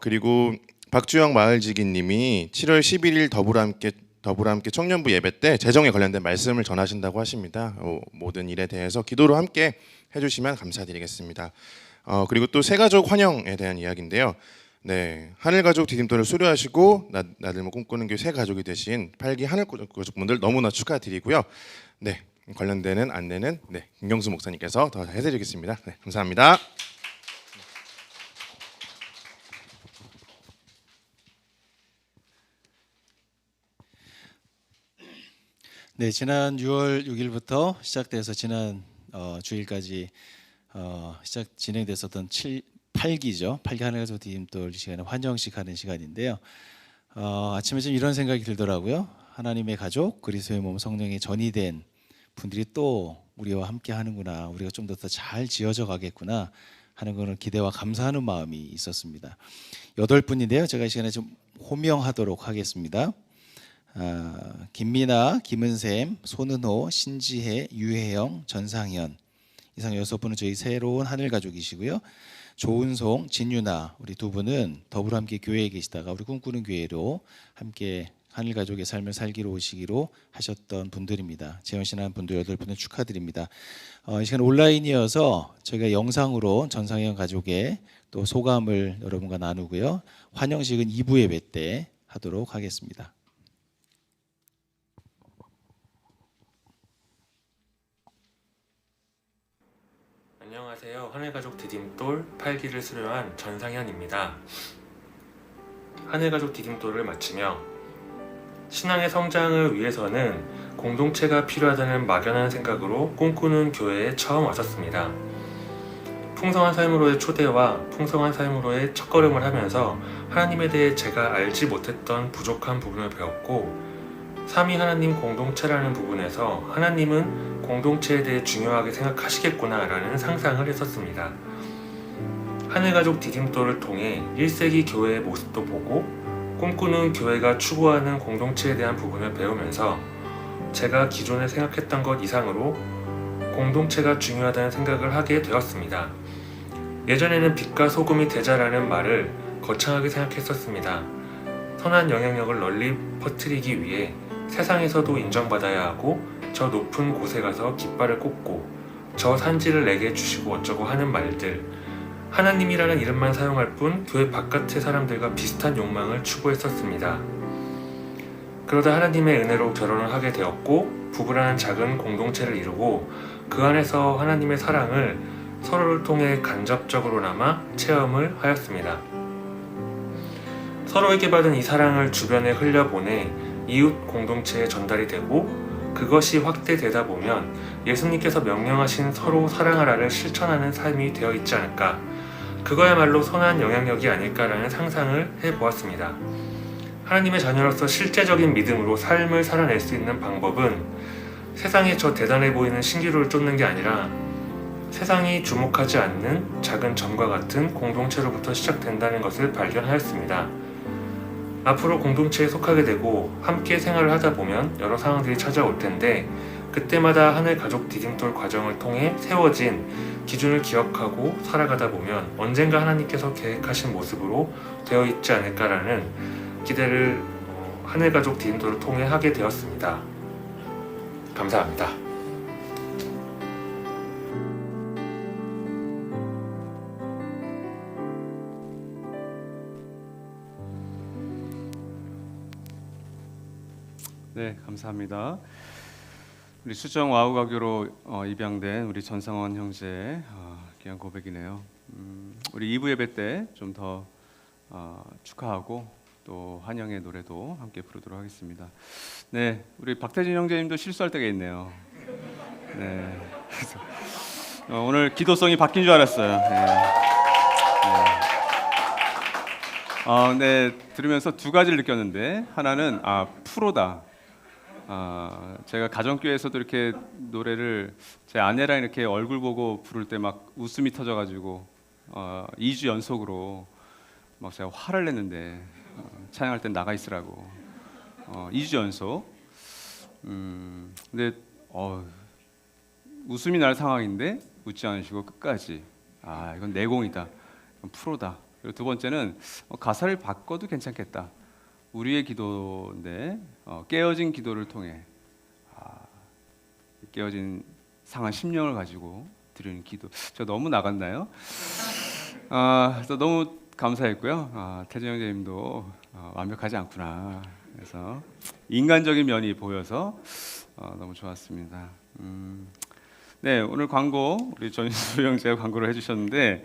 그리고 박주영 마을지기님이 7월 11일 더불어함께 청년부 예배 때 재정에 관련된 말씀을 전하신다고 하십니다. 모든 일에 대해서 기도로 함께 해주시면 감사드리겠습니다. 그리고 또 새가족 환영에 대한 이야기인데요. 네, 하늘가족 디딤돌을 수료하시고 나들목 꿈꾸는 교회 새 가족이 되신 8기 하늘가족분들 너무나 축하드리고요. 네, 관련되는 안내는 김경수 목사님께서 더 해드리겠습니다. 네, 감사합니다. 네, 지난 6월 6일부터 시작돼서 지난 주일까지 진행됐었던 8기죠. 8기 하나님 가족 디딤돌 시간에 환영식 하는 시간인데요. 아침에 좀 이런 생각이 들더라고요. 하나님의 가족, 그리스도의 몸, 성령의 전이 된 분들이 또 우리와 함께 하는구나. 우리가 좀 더 잘 지어져 가겠구나 하는 거는 기대와 감사하는 마음이 있었습니다. 8분인데요. 제가 이 시간에 좀 호명하도록 하겠습니다. 김미나, 김은샘, 손은호, 신지혜, 유혜영, 전상현, 이상 6분은 저희 새로운 하늘 가족이시고요. 조은송, 진유나 우리 2분은 더불어 함께 교회에 계시다가 우리 꿈꾸는 교회로 함께 하늘 가족의 삶을 살기로 오시기로 하셨던 분들입니다. 재혼신한 분들 8분을 축하드립니다. 이 시간 온라인이어서 저희가 영상으로 전상현 가족의 또 소감을 여러분과 나누고요. 환영식은 2부 예배 때 하도록 하겠습니다. 안녕하세요. 하늘가족 디딤돌 8기를 수료한 전상현입니다. 하늘가족 디딤돌을 마치며 신앙의 성장을 위해서는 공동체가 필요하다는 막연한 생각으로 꿈꾸는 교회에 처음 왔었습니다. 풍성한 삶으로의 초대와 풍성한 삶으로의 첫걸음을 하면서 하나님에 대해 제가 알지 못했던 부족한 부분을 배웠고, 삼위 하나님 공동체라는 부분에서 하나님은 공동체에 대해 중요하게 생각하시겠구나 라는 상상을 했었습니다. 하늘가족 디딤돌을 통해 1세기 교회의 모습도 보고 꿈꾸는 교회가 추구하는 공동체에 대한 부분을 배우면서 제가 기존에 생각했던 것 이상으로 공동체가 중요하다는 생각을 하게 되었습니다. 예전에는 빛과 소금이 되자라는 말을 거창하게 생각했었습니다. 선한 영향력을 널리 퍼뜨리기 위해 세상에서도 인정받아야 하고 저 높은 곳에 가서 깃발을 꽂고 저 산지를 내게 주시고 어쩌고 하는 말들, 하나님이라는 이름만 사용할 뿐 교회 바깥의 사람들과 비슷한 욕망을 추구했었습니다. 그러다 하나님의 은혜로 결혼을 하게 되었고 부부라는 작은 공동체를 이루고 그 안에서 하나님의 사랑을 서로를 통해 간접적으로나마 체험을 하였습니다. 서로에게 받은 이 사랑을 주변에 흘려보내 이웃 공동체에 전달이 되고 그것이 확대되다 보면 예수님께서 명령하신 서로 사랑하라를 실천하는 삶이 되어 있지 않을까, 그거야말로 선한 영향력이 아닐까라는 상상을 해보았습니다. 하나님의 자녀로서 실제적인 믿음으로 삶을 살아낼 수 있는 방법은 세상에 저 대단해 보이는 신기루를 쫓는 게 아니라 세상이 주목하지 않는 작은 점과 같은 공동체로부터 시작된다는 것을 발견하였습니다. 앞으로 공동체에 속하게 되고 함께 생활을 하다 보면 여러 상황들이 찾아올 텐데 그때마다 하늘 가족 디딤돌 과정을 통해 세워진 기준을 기억하고 살아가다 보면 언젠가 하나님께서 계획하신 모습으로 되어 있지 않을까라는 기대를 하늘 가족 디딤돌을 통해 하게 되었습니다. 감사합니다. 네, 감사합니다. 우리 수정 와우가교로 입양된 우리 전상원 형제의 귀한 고백이네요. 우리 2부 예배 때 좀 더 축하하고 또 환영의 노래도 함께 부르도록 하겠습니다. 네, 우리 박태진 형제님도 실수할 때가 있네요. 네, 오늘 기도성이 바뀐 줄 알았어요. 네, 들으면서 두 가지를 느꼈는데 하나는 프로다. 제가 가정교회에서도 이렇게 노래를 제 아내랑 이렇게 얼굴 보고 부를 때 막 웃음이 터져가지고 2주 연속으로 막 제가 화를 냈는데 찬양할 땐 나가 있으라고 2주 연속. 근데 웃음이 날 상황인데 웃지 않으시고 끝까지 이건 내공이다, 이건 프로다. 그리고 두 번째는 가사를 바꿔도 괜찮겠다. 우리의 기도인데 깨어진 기도를 통해 깨어진 상한 심령을 가지고 드리는 기도. 저 너무 나갔나요? 너무 감사했고요. 태진 형제님도 완벽하지 않구나. 그래서 인간적인 면이 보여서 너무 좋았습니다. 네, 오늘 광고 우리 전수 형제가 광고를 해주셨는데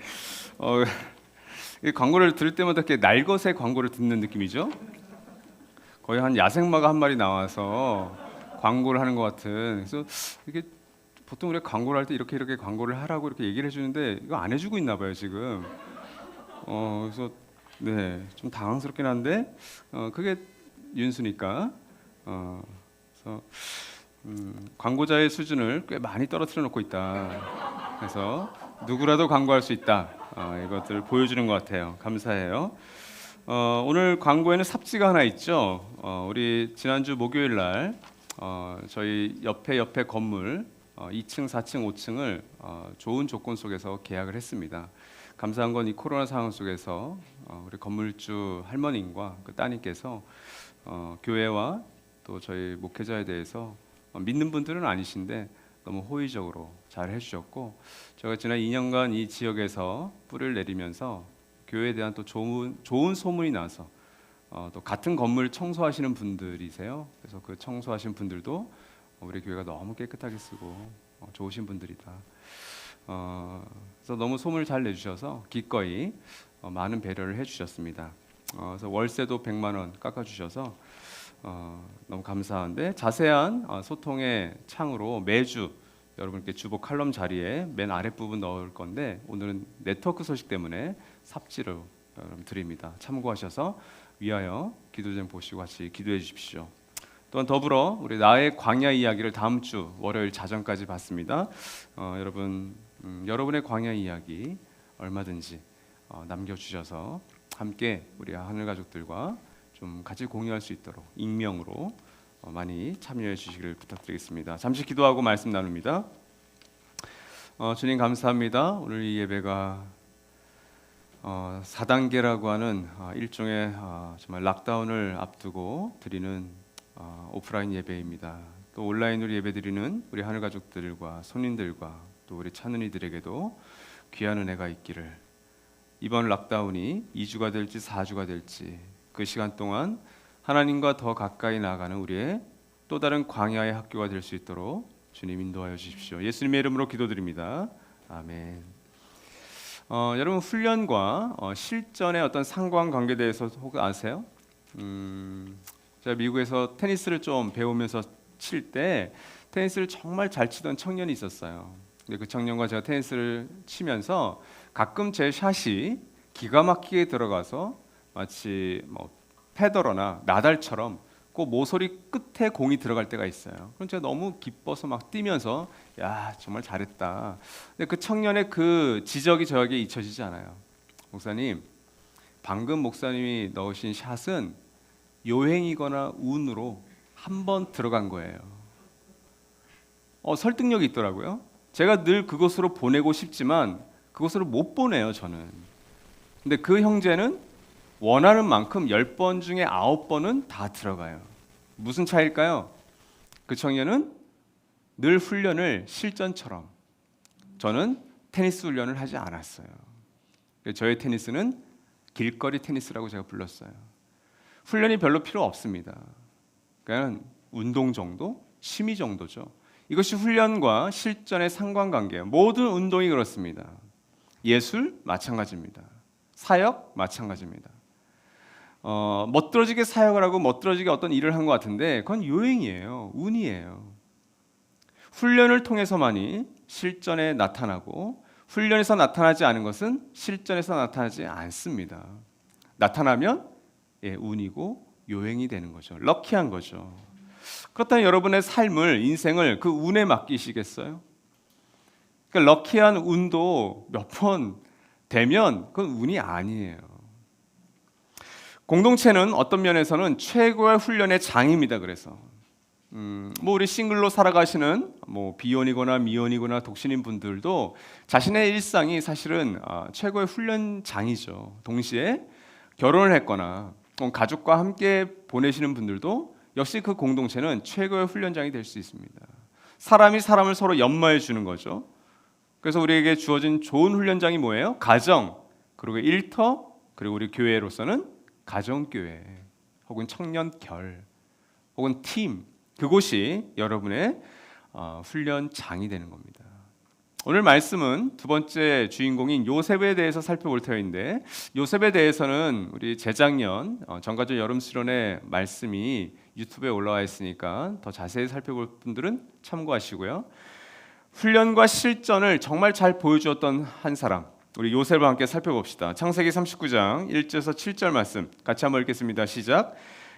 이 광고를 들을 때마다 이렇게 날것의 광고를 듣는 느낌이죠. 거의 한 야생마가 한 마리 나와서 광고를 하는 것 같은. 그래서 이게 보통 우리가 광고를 할 때 이렇게 광고를 하라고 이렇게 얘기를 해주는데 이거 안 해주고 있나 봐요 지금. 그래서 네, 좀 당황스럽긴 한데 그게 윤수니까. 그래서 광고자의 수준을 꽤 많이 떨어뜨려 놓고 있다. 그래서 누구라도 광고할 수 있다. 이것들을 보여주는 것 같아요. 감사해요. 오늘 광고에는 삽지가 하나 있죠. 우리 지난주 목요일 날 저희 옆에 건물 2층, 4층, 5층을 좋은 조건 속에서 계약을 했습니다. 감사한 건 이 코로나 상황 속에서 우리 건물주 할머님과 그 따님께서 교회와 또 저희 목회자에 대해서 믿는 분들은 아니신데 너무 호의적으로 잘 해주셨고, 제가 지난 2년간 이 지역에서 뿌리를 내리면서 교회에 대한 또 좋은 소문이 나서 또 같은 건물 청소하시는 분들이세요. 그래서 그 청소하신 분들도 우리 교회가 너무 깨끗하게 쓰고 좋으신 분들이다. 그래서 너무 소문을 잘 내주셔서 기꺼이 많은 배려를 해주셨습니다. 그래서 월세도 100만 원 깎아주셔서 너무 감사한데, 자세한 소통의 창으로 매주 여러분께 주보 칼럼 자리에 맨 아랫부분 넣을 건데 오늘은 네트워크 소식 때문에 삽지로 여러분 드립니다. 참고하셔서 위하여 기도전 보시고 같이 기도해 주십시오. 또한 더불어 우리 나의 광야 이야기를 다음 주 월요일 자정까지 받습니다. 여러분의 광야 이야기 얼마든지 남겨주셔서 함께 우리 하늘 가족들과 좀 같이 공유할 수 있도록 익명으로 많이 참여해 주시기를 부탁드리겠습니다. 잠시 기도하고 말씀 나눕니다. 주님 감사합니다. 오늘 이 예배가 4단계라고 하는 일종의 정말 락다운을 앞두고 드리는 오프라인 예배입니다. 또 온라인으로 예배드리는 우리 하늘 가족들과 손님들과 또 우리 찬은이들에게도 귀한 은혜가 있기를, 이번 락다운이 2주가 될지 4주가 될지 그 시간 동안 하나님과 더 가까이 나아가는 우리의 또 다른 광야의 학교가 될 수 있도록 주님 인도하여 주십시오. 예수님의 이름으로 기도드립니다. 아멘. 여러분, 훈련과 실전의 어떤 상관관계에 대해서 혹 아세요? 제가 미국에서 테니스를 좀 배우면서 칠 때 테니스를 정말 잘 치던 청년이 있었어요. 근데 그 청년과 제가 테니스를 치면서 가끔 제 샷이 기가 막히게 들어가서 마치 페더러나 나달처럼 그 모서리 끝에 공이 들어갈 때가 있어요. 그럼 제가 너무 기뻐서 막 뛰면서 야 정말 잘했다. 근데 그 청년의 그 지적이 저에게 잊혀지지 않아요. 목사님, 방금 목사님이 넣으신 샷은 요행이거나 운으로 한 번 들어간 거예요. 설득력이 있더라고요. 제가 늘 그곳으로 보내고 싶지만 그곳으로 못 보내요, 저는. 근데 그 형제는 원하는 만큼 10번 중에 9번은 다 들어가요. 무슨 차이일까요? 그 청년은 늘 훈련을 실전처럼, 저는 테니스 훈련을 하지 않았어요. 저의 테니스는 길거리 테니스라고 제가 불렀어요. 훈련이 별로 필요 없습니다. 그냥 운동 정도, 취미 정도죠. 이것이 훈련과 실전의 상관관계예요. 모든 운동이 그렇습니다. 예술 마찬가지입니다. 사역 마찬가지입니다. 멋들어지게 사역을 하고 멋들어지게 어떤 일을 한 것 같은데 그건 요행이에요. 운이에요. 훈련을 통해서만이 실전에 나타나고, 훈련에서 나타나지 않은 것은 실전에서 나타나지 않습니다. 나타나면 운이고 요행이 되는 거죠. 럭키한 거죠. 그렇다면 여러분의 삶을, 인생을 그 운에 맡기시겠어요? 그러니까 럭키한 운도 몇 번 되면 그건 운이 아니에요. 공동체는 어떤 면에서는 최고의 훈련의 장입니다. 그래서 우리 싱글로 살아가시는 비혼이거나 미혼이거나 독신인 분들도 자신의 일상이 사실은 최고의 훈련장이죠. 동시에 결혼을 했거나 가족과 함께 보내시는 분들도 역시 그 공동체는 최고의 훈련장이 될 수 있습니다. 사람이 사람을 서로 연마해 주는 거죠. 그래서 우리에게 주어진 좋은 훈련장이 뭐예요? 가정, 그리고 일터, 그리고 우리 교회로서는 가정교회 혹은 청년결 혹은 팀, 그곳이 여러분의 훈련장이 되는 겁니다. 오늘 말씀은 두 번째 주인공인 요셉에 대해서 살펴볼 터인데, 요셉에 대해서는 우리 재작년 전가족 여름 수련회 말씀이 유튜브에 올라와 있으니까 더 자세히 살펴볼 분들은 참고하시고요. 훈련과 실전을 정말 잘 보여주었던 한 사람, 우리 요셉을 함께 살펴봅시다. 창세기 39장 1절에서 7절 말씀 같이 한번 읽겠습니다. 시작.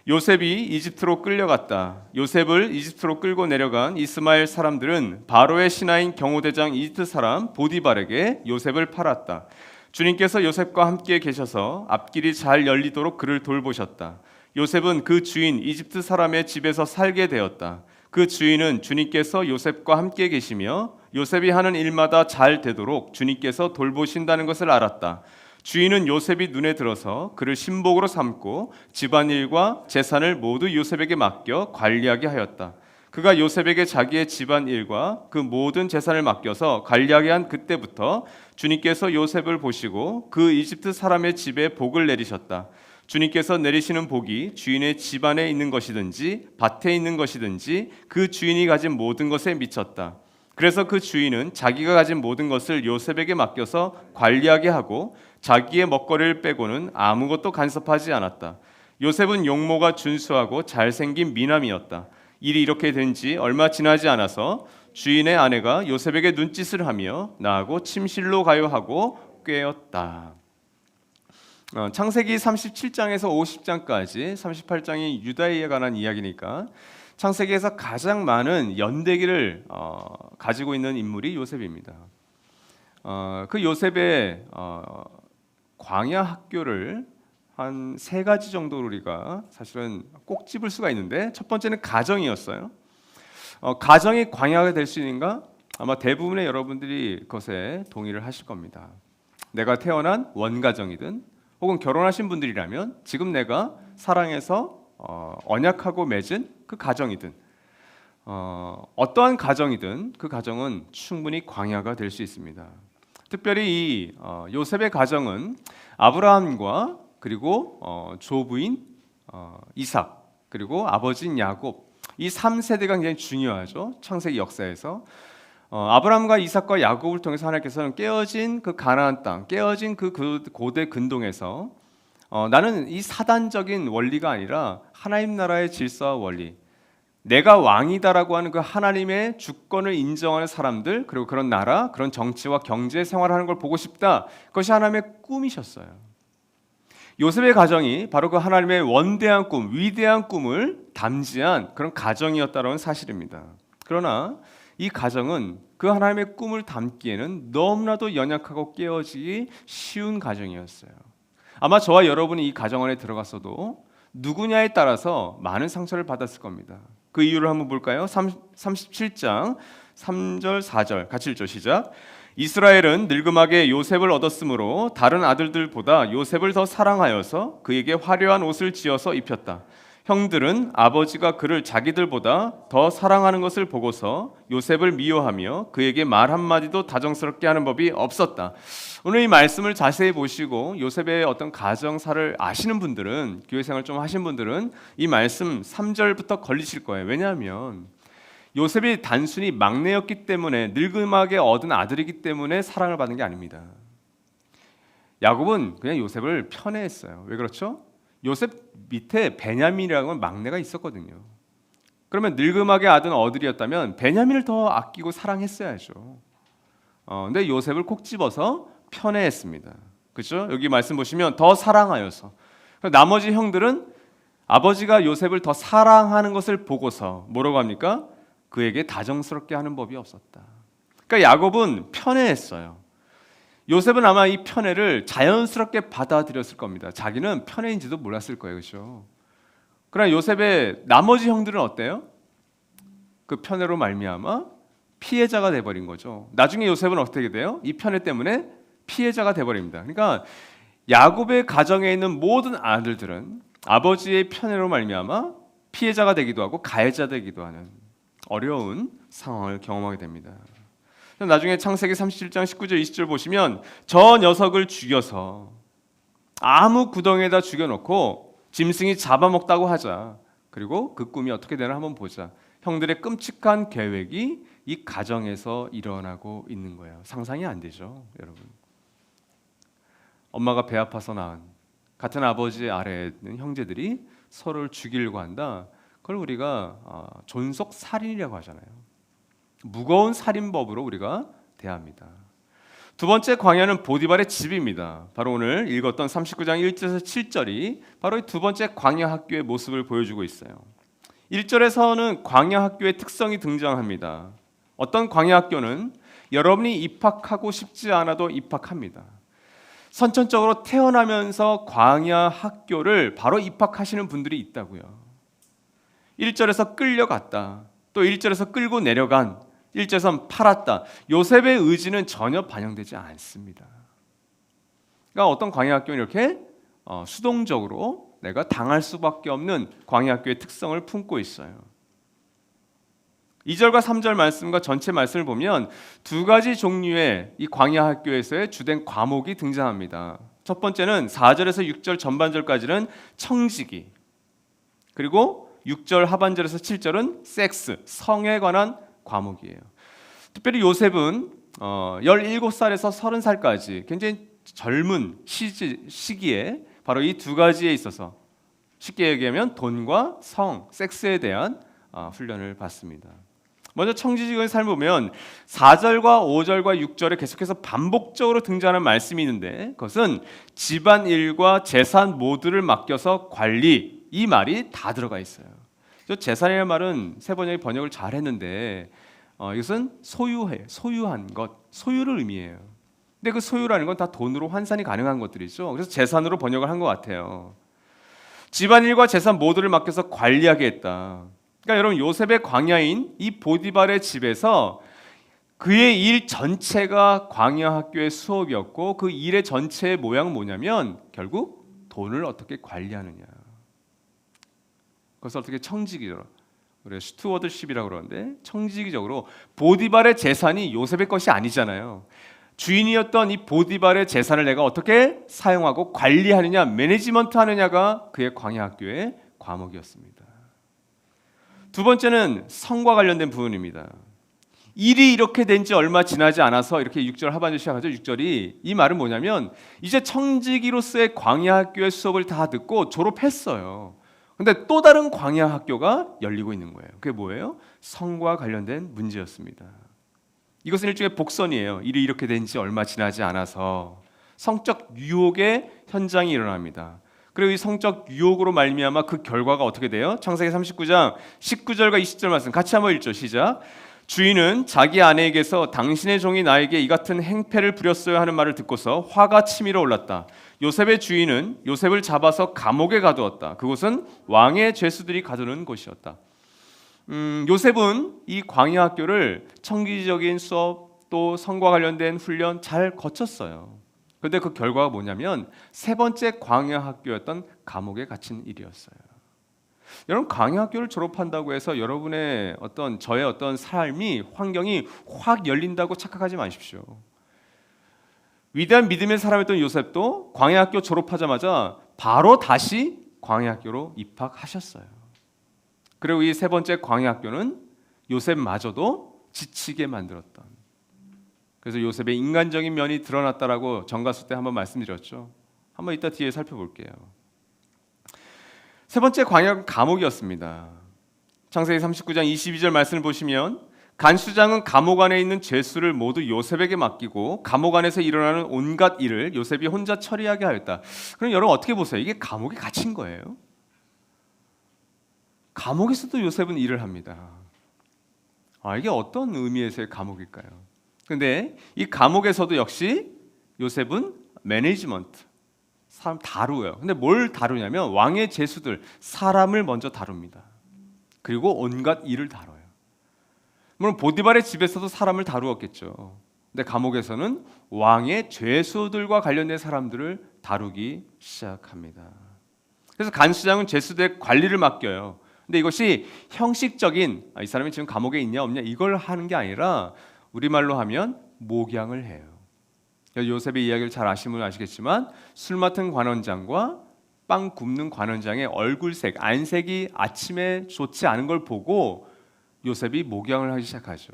요셉이 이집트로 끌려갔다. 요셉을 이집트로 끌고 내려간 이스마엘 사람들은 바로의 신하인 경호대장 이집트 사람 보디발에게 요셉을 팔았다. 주님께서 요셉과 함께 계셔서 앞길이 잘 열리도록 그를 돌보셨다. 요셉은 그 주인 이집트 사람의 집에서 살게 되었다. 그 주인은 주님께서 요셉과 함께 계시며 요셉이 하는 일마다 잘 되도록 주님께서 돌보신다는 것을 알았다. 주인은 요셉이 눈에 들어서 그를 신복으로 삼고 집안일과 재산을 모두 요셉에게 맡겨 관리하게 하였다. 그가 요셉에게 자기의 집안일과 그 모든 재산을 맡겨서 관리하게 한 그때부터 주님께서 요셉을 보시고 그 이집트 사람의 집에 복을 내리셨다. 주님께서 내리시는 복이 주인의 집안에 있는 것이든지 밭에 있는 것이든지 그 주인이 가진 모든 것에 미쳤다. 그래서 그 주인은 자기가 가진 모든 것을 요셉에게 맡겨서 관리하게 하고 자기의 먹거리를 빼고는 아무것도 간섭하지 않았다. 요셉은 용모가 준수하고 잘생긴 미남이었다. 일이 이렇게 된 지 얼마 지나지 않아서 주인의 아내가 요셉에게 눈짓을 하며 나하고 침실로 가요 하고 꾀었다. 창세기 37장에서 50장까지 38장이 유다에 관한 이야기니까 창세기에서 가장 많은 연대기를 가지고 있는 인물이 요셉입니다. 그 요셉의 광야 학교를 한 세 가지 정도로 우리가 사실은 꼭 집을 수가 있는데, 첫 번째는 가정이었어요. 가정이 광야가 될 수 있는가? 아마 대부분의 여러분들이 그것에 동의를 하실 겁니다. 내가 태어난 원가정이든 혹은 결혼하신 분들이라면 지금 내가 사랑해서 언약하고 맺은 그 가정이든 어떠한 가정이든 그 가정은 충분히 광야가 될 수 있습니다. 특별히 이 요셉의 가정은 아브라함과 그리고 조부인 이삭 그리고 아버지인 야곱, 이 3세대가 굉장히 중요하죠. 창세기 역사에서 아브라함과 이삭과 야곱을 통해서 하나님께서는 깨어진 그 가나안 땅, 깨어진 그 고대 근동에서 나는 이 사단적인 원리가 아니라 하나님 나라의 질서와 원리, 내가 왕이다라고 하는 그 하나님의 주권을 인정하는 사람들, 그리고 그런 나라, 그런 정치와 경제 생활하는 걸 보고 싶다. 그것이 하나님의 꿈이셨어요. 요셉의 가정이 바로 그 하나님의 원대한 꿈, 위대한 꿈을 담지한 그런 가정이었다는 사실입니다. 그러나 이 가정은 그 하나님의 꿈을 담기에는 너무나도 연약하고 깨어지기 쉬운 가정이었어요. 아마 저와 여러분이 이 가정 안에 들어갔어도 누구냐에 따라서 많은 상처를 받았을 겁니다. 그 이유를 한번 볼까요? 37장 3절 4절 같이 읽죠. 시작. 이스라엘은 늙음하게 요셉을 얻었으므로 다른 아들들보다 요셉을 더 사랑하여서 그에게 화려한 옷을 지어서 입혔다. 형들은 아버지가 그를 자기들보다 더 사랑하는 것을 보고서 요셉을 미워하며 그에게 말 한마디도 다정스럽게 하는 법이 없었다. 오늘 이 말씀을 자세히 보시고 요셉의 어떤 가정사를 아시는 분들은, 교회 생활 좀 하신 분들은 이 말씀 3절부터 걸리실 거예요. 왜냐하면 요셉이 단순히 막내였기 때문에, 늙음하게 얻은 아들이기 때문에 사랑을 받은 게 아닙니다. 야곱은 그냥 요셉을 편애했어요. 왜 그렇죠? 요셉 밑에 베냐민이라는 막내가 있었거든요. 그러면 늙음하게 얻은 아들이었다면 베냐민을 더 아끼고 사랑했어야죠. 근데 요셉을 콕 집어서 편애했습니다. 그렇죠? 여기 말씀 보시면 더 사랑하여서. 나머지 형들은 아버지가 요셉을 더 사랑하는 것을 보고서 뭐라고 합니까? 그에게 다정스럽게 하는 법이 없었다. 그러니까 야곱은 편애했어요. 요셉은 아마 이 편애를 자연스럽게 받아들였을 겁니다. 자기는 편애인지도 몰랐을 거예요. 그렇죠? 그러나 요셉의 나머지 형들은 어때요? 그 편애로 말미암아 피해자가 돼버린 거죠. 나중에 요셉은 어떻게 돼요? 이 편애 때문에 피해자가 돼버립니다. 그러니까 야곱의 가정에 있는 모든 아들들은 아버지의 편애로 말미암아 피해자가 되기도 하고 가해자 되기도 하는 어려운 상황을 경험하게 됩니다. 나중에 창세기 37장 19절 20절 보시면 저 녀석을 죽여서 아무 구덩이에다 죽여놓고 짐승이 잡아먹다고 하자. 그리고 그 꿈이 어떻게 되나 한번 보자. 형들의 끔찍한 계획이 이 가정에서 일어나고 있는 거예요. 상상이 안 되죠, 여러분. 엄마가 배 아파서 낳은 같은 아버지 아래에 있는 형제들이 서로를 죽이려고 한다. 그걸 우리가 존속살인이라고 하잖아요. 무거운 살인법으로 우리가 대합니다. 두 번째 광야는 보디발의 집입니다. 바로 오늘 읽었던 39장 1절에서 7절이 바로 이 두 번째 광야 학교의 모습을 보여주고 있어요. 1절에서는 광야 학교의 특성이 등장합니다. 어떤 광야 학교는 여러분이 입학하고 싶지 않아도 입학합니다. 선천적으로 태어나면서 광야 학교를 바로 입학하시는 분들이 있다고요. 1절에서 끌려갔다. 또 1절에서 끌고 내려간, 1절에서 팔았다. 요셉의 의지는 전혀 반영되지 않습니다. 그러니까 어떤 광야 학교는 이렇게 수동적으로 내가 당할 수밖에 없는 광야 학교의 특성을 품고 있어요. 2절과 3절 말씀과 전체 말씀을 보면 두 가지 종류의 이 광야 학교에서의 주된 과목이 등장합니다. 첫 번째는 4절에서 6절 전반절까지는 청지기, 그리고 6절 하반절에서 7절은 섹스, 성에 관한 과목이에요. 특별히 요셉은 17살에서 30살까지 굉장히 젊은 시기에 바로 이 두 가지에 있어서 쉽게 얘기하면 돈과 성, 섹스에 대한 훈련을 받습니다. 먼저 청지기의 삶을 보면 4절과 5절과 6절에 계속해서 반복적으로 등장하는 말씀이 있는데 그것은 집안일과 재산 모두를 맡겨서 관리, 이 말이 다 들어가 있어요. 재산이라는 말은 세 번역이 번역을 잘 했는데 이것은 소유한 것, 소유를 의미해요. 근데 그 소유라는 건 다 돈으로 환산이 가능한 것들이죠. 그래서 재산으로 번역을 한 것 같아요. 집안일과 재산 모두를 맡겨서 관리하게 했다. 그러니까 여러분 요셉의 광야인 이 보디발의 집에서 그의 일 전체가 광야 학교의 수업이었고 그 일의 전체의 모양은 뭐냐면 결국 돈을 어떻게 관리하느냐. 그것을 어떻게 청지기로 우리가 스튜어드십이라고 그러는데 청지기적으로 보디발의 재산이 요셉의 것이 아니잖아요. 주인이었던 이 보디발의 재산을 내가 어떻게 사용하고 관리하느냐, 매니지먼트 하느냐가 그의 광야 학교의 과목이었습니다. 두 번째는 성과 관련된 부분입니다. 일이 이렇게 된 지 얼마 지나지 않아서 이렇게 6절 하반절 시작하죠. 6절이 이 말은 뭐냐면 이제 청지기로서의 광야 학교의 수업을 다 듣고 졸업했어요. 근데 또 다른 광야 학교가 열리고 있는 거예요. 그게 뭐예요? 성과 관련된 문제였습니다. 이것은 일종의 복선이에요. 일이 이렇게 된 지 얼마 지나지 않아서 성적 유혹의 현장이 일어납니다. 그리고 이 성적 유혹으로 말미암아 그 결과가 어떻게 돼요? 창세기 39장 19절과 20절 말씀 같이 한번 읽죠. 시작. 주인은 자기 아내에게서 당신의 종이 나에게 이 같은 행패를 부렸어요 하는 말을 듣고서 화가 치밀어 올랐다. 요셉의 주인은 요셉을 잡아서 감옥에 가두었다. 그곳은 왕의 죄수들이 가두는 곳이었다. 요셉은 이 광야 학교를 청기적인 수업 또 성과 관련된 훈련 잘 거쳤어요. 그런데 그 결과가 뭐냐면 세 번째 광야 학교였던 감옥에 갇힌 일이었어요. 여러분 광야 학교를 졸업한다고 해서 여러분의 저의 어떤 삶이 환경이 확 열린다고 착각하지 마십시오. 위대한 믿음의 사람이었던 요셉도 광야 학교 졸업하자마자 바로 다시 광야 학교로 입학하셨어요. 그리고 이 세 번째 광야 학교는 요셉마저도 지치게 만들었던. 그래서 요셉의 인간적인 면이 드러났다라고 정가수 때 한번 말씀드렸죠. 한번 이따 뒤에 살펴볼게요. 세 번째 광야는 감옥이었습니다. 창세기 39장 22절 말씀을 보시면 간수장은 감옥 안에 있는 죄수를 모두 요셉에게 맡기고 감옥 안에서 일어나는 온갖 일을 요셉이 혼자 처리하게 하였다. 그럼 여러분 어떻게 보세요? 이게 감옥에 갇힌 거예요. 감옥에서도 요셉은 일을 합니다. 이게 어떤 의미에서의 감옥일까요? 근데 이 감옥에서도 역시 요셉은 매니지먼트, 사람 다루어요. 근데 뭘 다루냐면 왕의 죄수들, 사람을 먼저 다룹니다. 그리고 온갖 일을 다뤄요. 물론 보디발의 집에서도 사람을 다루었겠죠. 근데 감옥에서는 왕의 죄수들과 관련된 사람들을 다루기 시작합니다. 그래서 간수장은 죄수들의 관리를 맡겨요. 근데 이것이 형식적인 이 사람이 지금 감옥에 있냐 없냐 이걸 하는 게 아니라 우리말로 하면 목양을 해요. 요셉의 이야기를 잘 아시면 아시겠지만 술 맡은 관원장과 빵 굽는 관원장의 얼굴색, 안색이 아침에 좋지 않은 걸 보고 요셉이 목양을 하기 시작하죠.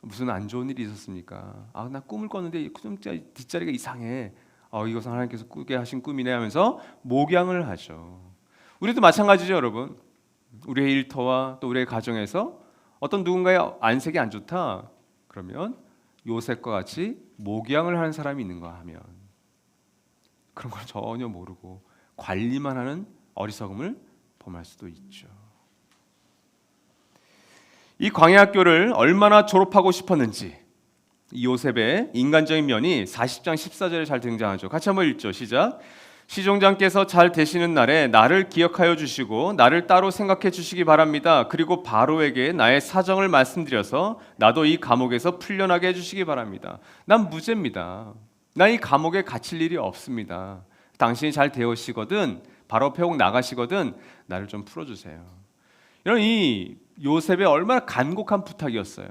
무슨 안 좋은 일이 있었습니까? 나 꿈을 꿨는데 좀 뒷자리가 이상해. 이것은 하나님께서 꾸게 하신 꿈이네 하면서 목양을 하죠. 우리도 마찬가지죠, 여러분. 우리의 일터와 또 우리의 가정에서 어떤 누군가의 안색이 안 좋다 그러면 요셉과 같이 목양을 하는 사람이 있는가 하면 그런 걸 전혀 모르고 관리만 하는 어리석음을 범할 수도 있죠. 이 광야학교를 얼마나 졸업하고 싶었는지 이 요셉의 인간적인 면이 40장 14절에 잘 등장하죠. 같이 한번 읽죠. 시작. 시종장께서 잘 되시는 날에 나를 기억하여 주시고 나를 따로 생각해 주시기 바랍니다. 그리고 바로에게 나의 사정을 말씀드려서 나도 이 감옥에서 풀려나게 해주시기 바랍니다. 난 무죄입니다. 난 이 감옥에 갇힐 일이 없습니다. 당신이 잘 되오시거든 바로 폐옥 나가시거든 나를 좀 풀어주세요. 이런 이 요셉의 얼마나 간곡한 부탁이었어요.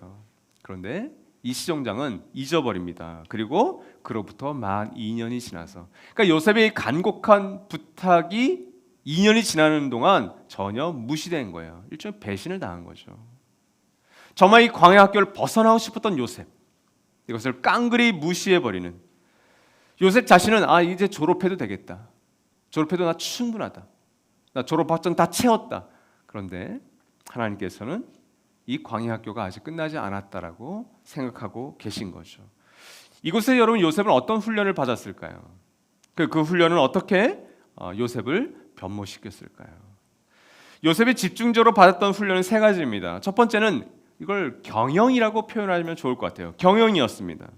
그런데 이 시종장은 잊어버립니다. 그리고 그로부터 만 2년이 지나서 그러니까 요셉의 간곡한 부탁이 2년이 지나는 동안 전혀 무시된 거예요. 일종의 배신을 당한 거죠. 정말 이 광야 학교를 벗어나고 싶었던 요셉, 이것을 깡그리 무시해버리는 요셉 자신은 이제 졸업해도 되겠다. 졸업해도 나 충분하다. 나 졸업학점 다 채웠다. 그런데 하나님께서는 이 광야 학교가 아직 끝나지 않았다라고 생각하고 계신 거죠. 이곳에 여러분 요셉은 어떤 훈련을 받았을까요? 그 훈련은 어떻게 요셉을 변모시켰을까요? 요셉이 집중적으로 받았던 훈련은 세 가지입니다. 첫 번째는 이걸 경영이라고 표현하면 좋을 것 같아요. 경영이었습니다.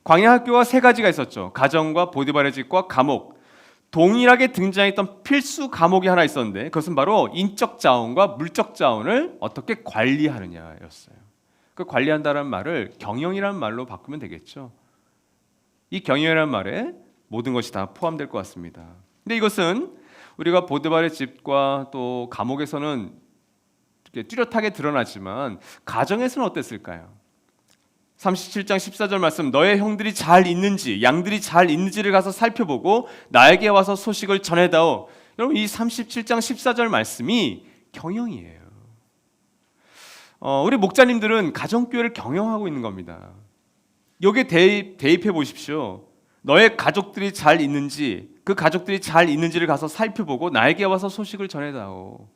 광야 학교가 세 가지가 있었죠. 가정과 보디발의 집과 감옥. 동일하게 등장했던 필수 과목이 하나 있었는데 그것은 바로 인적 자원과 물적 자원을 어떻게 관리하느냐였어요. 그 관리한다는 말을 경영이라는 말로 바꾸면 되겠죠. 이 경영이라는 말에 모든 것이 다 포함될 것 같습니다. 근데 이것은 우리가 보디발의 집과 또 감옥에서는 이렇게 뚜렷하게 드러나지만 가정에서는 어땠을까요? 37장 14절 말씀 너의 형들이 잘 있는지 양들이 잘 있는지를 가서 살펴보고 나에게 와서 소식을 전해다오. 여러분 이 37장 14절 말씀이 경영이에요. 우리 목자님들은 가정교회를 경영하고 있는 겁니다. 여기에 대입해 보십시오. 너의 가족들이 잘 있는지 그 가족들이 잘 있는지를 가서 살펴보고 나에게 와서 소식을 전해다오.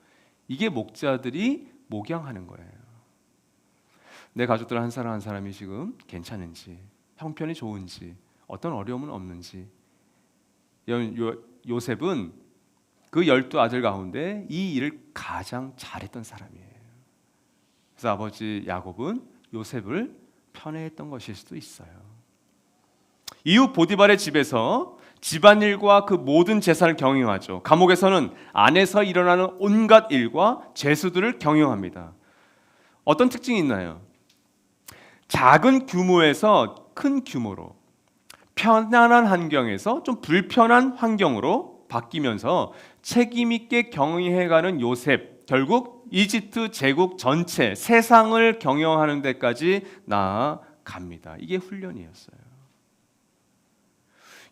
이게 목자들이 목양하는 거예요. 내 가족들 한 사람 한 사람이 지금 괜찮은지, 형편이 좋은지, 어떤 어려움은 없는지. 요셉은 그 12아들 가운데 이 일을 가장 잘했던 사람이에요. 그래서 아버지 야곱은 요셉을 편애했던 것일 수도 있어요. 이후 보디발의 집에서 집안일과 그 모든 재산을 경영하죠. 감옥에서는 안에서 일어나는 온갖 일과 죄수들을 경영합니다. 어떤 특징이 있나요? 작은 규모에서 큰 규모로 편안한 환경에서 좀 불편한 환경으로 바뀌면서 책임 있게 경영해가는 요셉, 결국 이집트 제국 전체 세상을 경영하는 데까지 나아갑니다. 이게 훈련이었어요.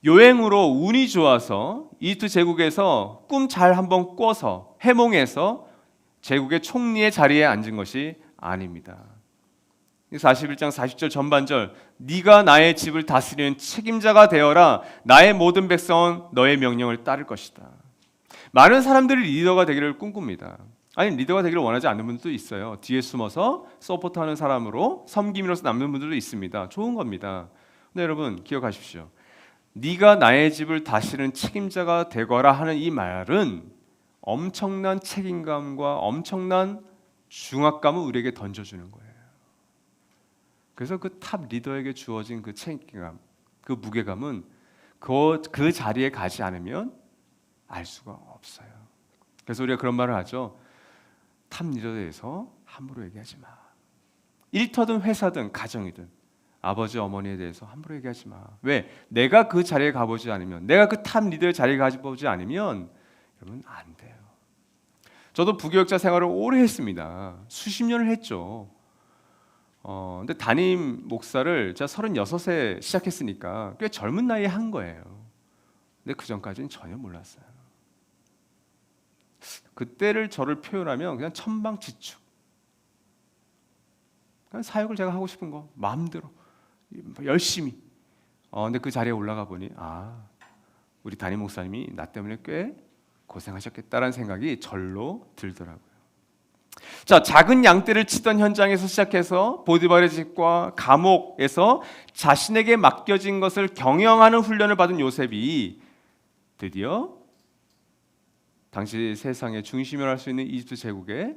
요행으로 운이 좋아서 이집트 제국에서 꿈 잘 한번 꿔서 해몽해서 제국의 총리의 자리에 앉은 것이 아닙니다. 41장 40절 전반절 네가 나의 집을 다스리는 책임자가 되어라. 나의 모든 백성은 너의 명령을 따를 것이다. 많은 사람들이 리더가 되기를 꿈꿉니다. 아니 리더가 되기를 원하지 않는 분들도 있어요. 뒤에 숨어서 서포트하는 사람으로 섬김으로서 남는 분들도 있습니다. 좋은 겁니다. 근데 여러분 기억하십시오. 네가 나의 집을 다스리는 책임자가 되거라 하는 이 말은 엄청난 책임감과 엄청난 중압감을 우리에게 던져주는 거예요. 그래서 그 탑 리더에게 주어진 그 책임감, 그 무게감은 그 자리에 가지 않으면 알 수가 없어요. 그래서 우리가 그런 말을 하죠. 탑 리더에 대해서 함부로 얘기하지 마. 일터든 회사든 가정이든 아버지 어머니에 대해서 함부로 얘기하지 마. 왜? 내가 그 자리에 가보지 않으면, 내가 그 탑 리더의 자리에 가보지 않으면 여러분 안 돼요. 저도 부교육자 생활을 오래 했습니다. 수십 년을 했죠. 근데 담임 목사를 제가 36세 시작했으니까 꽤 젊은 나이에 한 거예요. 근데 그 전까지는 전혀 몰랐어요. 그때를 저를 표현하면 그냥 천방지축. 그냥 사역을 제가 하고 싶은 거 마음대로 열심히. 근데 그 자리에 올라가 보니 우리 담임 목사님이 나 때문에 꽤 고생하셨겠다라는 생각이 절로 들더라고요. 자, 작은 양떼를 치던 현장에서 시작해서 보디발의 집과 감옥에서 자신에게 맡겨진 것을 경영하는 훈련을 받은 요셉이 드디어 당시 세상의 중심을 할 수 있는 이집트 제국의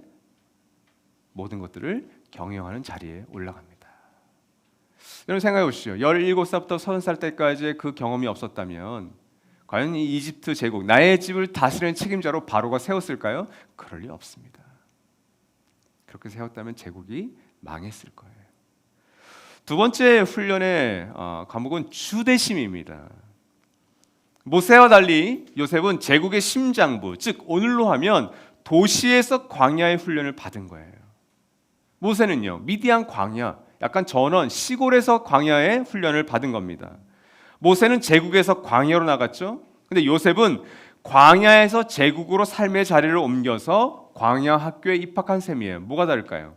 모든 것들을 경영하는 자리에 올라갑니다. 여러분 생각해 보시죠. 17살부터 30살 때까지의 그 경험이 없었다면 과연 이 이집트 제국, 나의 집을 다스리는 책임자로 바로가 세웠을까요? 그럴 리 없습니다. 그렇게 세웠다면 제국이 망했을 거예요. 두 번째 훈련의 과목은 주대심입니다. 모세와 달리 요셉은 제국의 심장부, 즉 오늘로 하면 도시에서 광야의 훈련을 받은 거예요. 모세는요, 미디안 광야, 약간 전원 시골에서 광야의 훈련을 받은 겁니다. 모세는 제국에서 광야로 나갔죠. 근데 요셉은 광야에서 제국으로 삶의 자리를 옮겨서 광야 학교에 입학한 셈이에요. 뭐가 다를까요?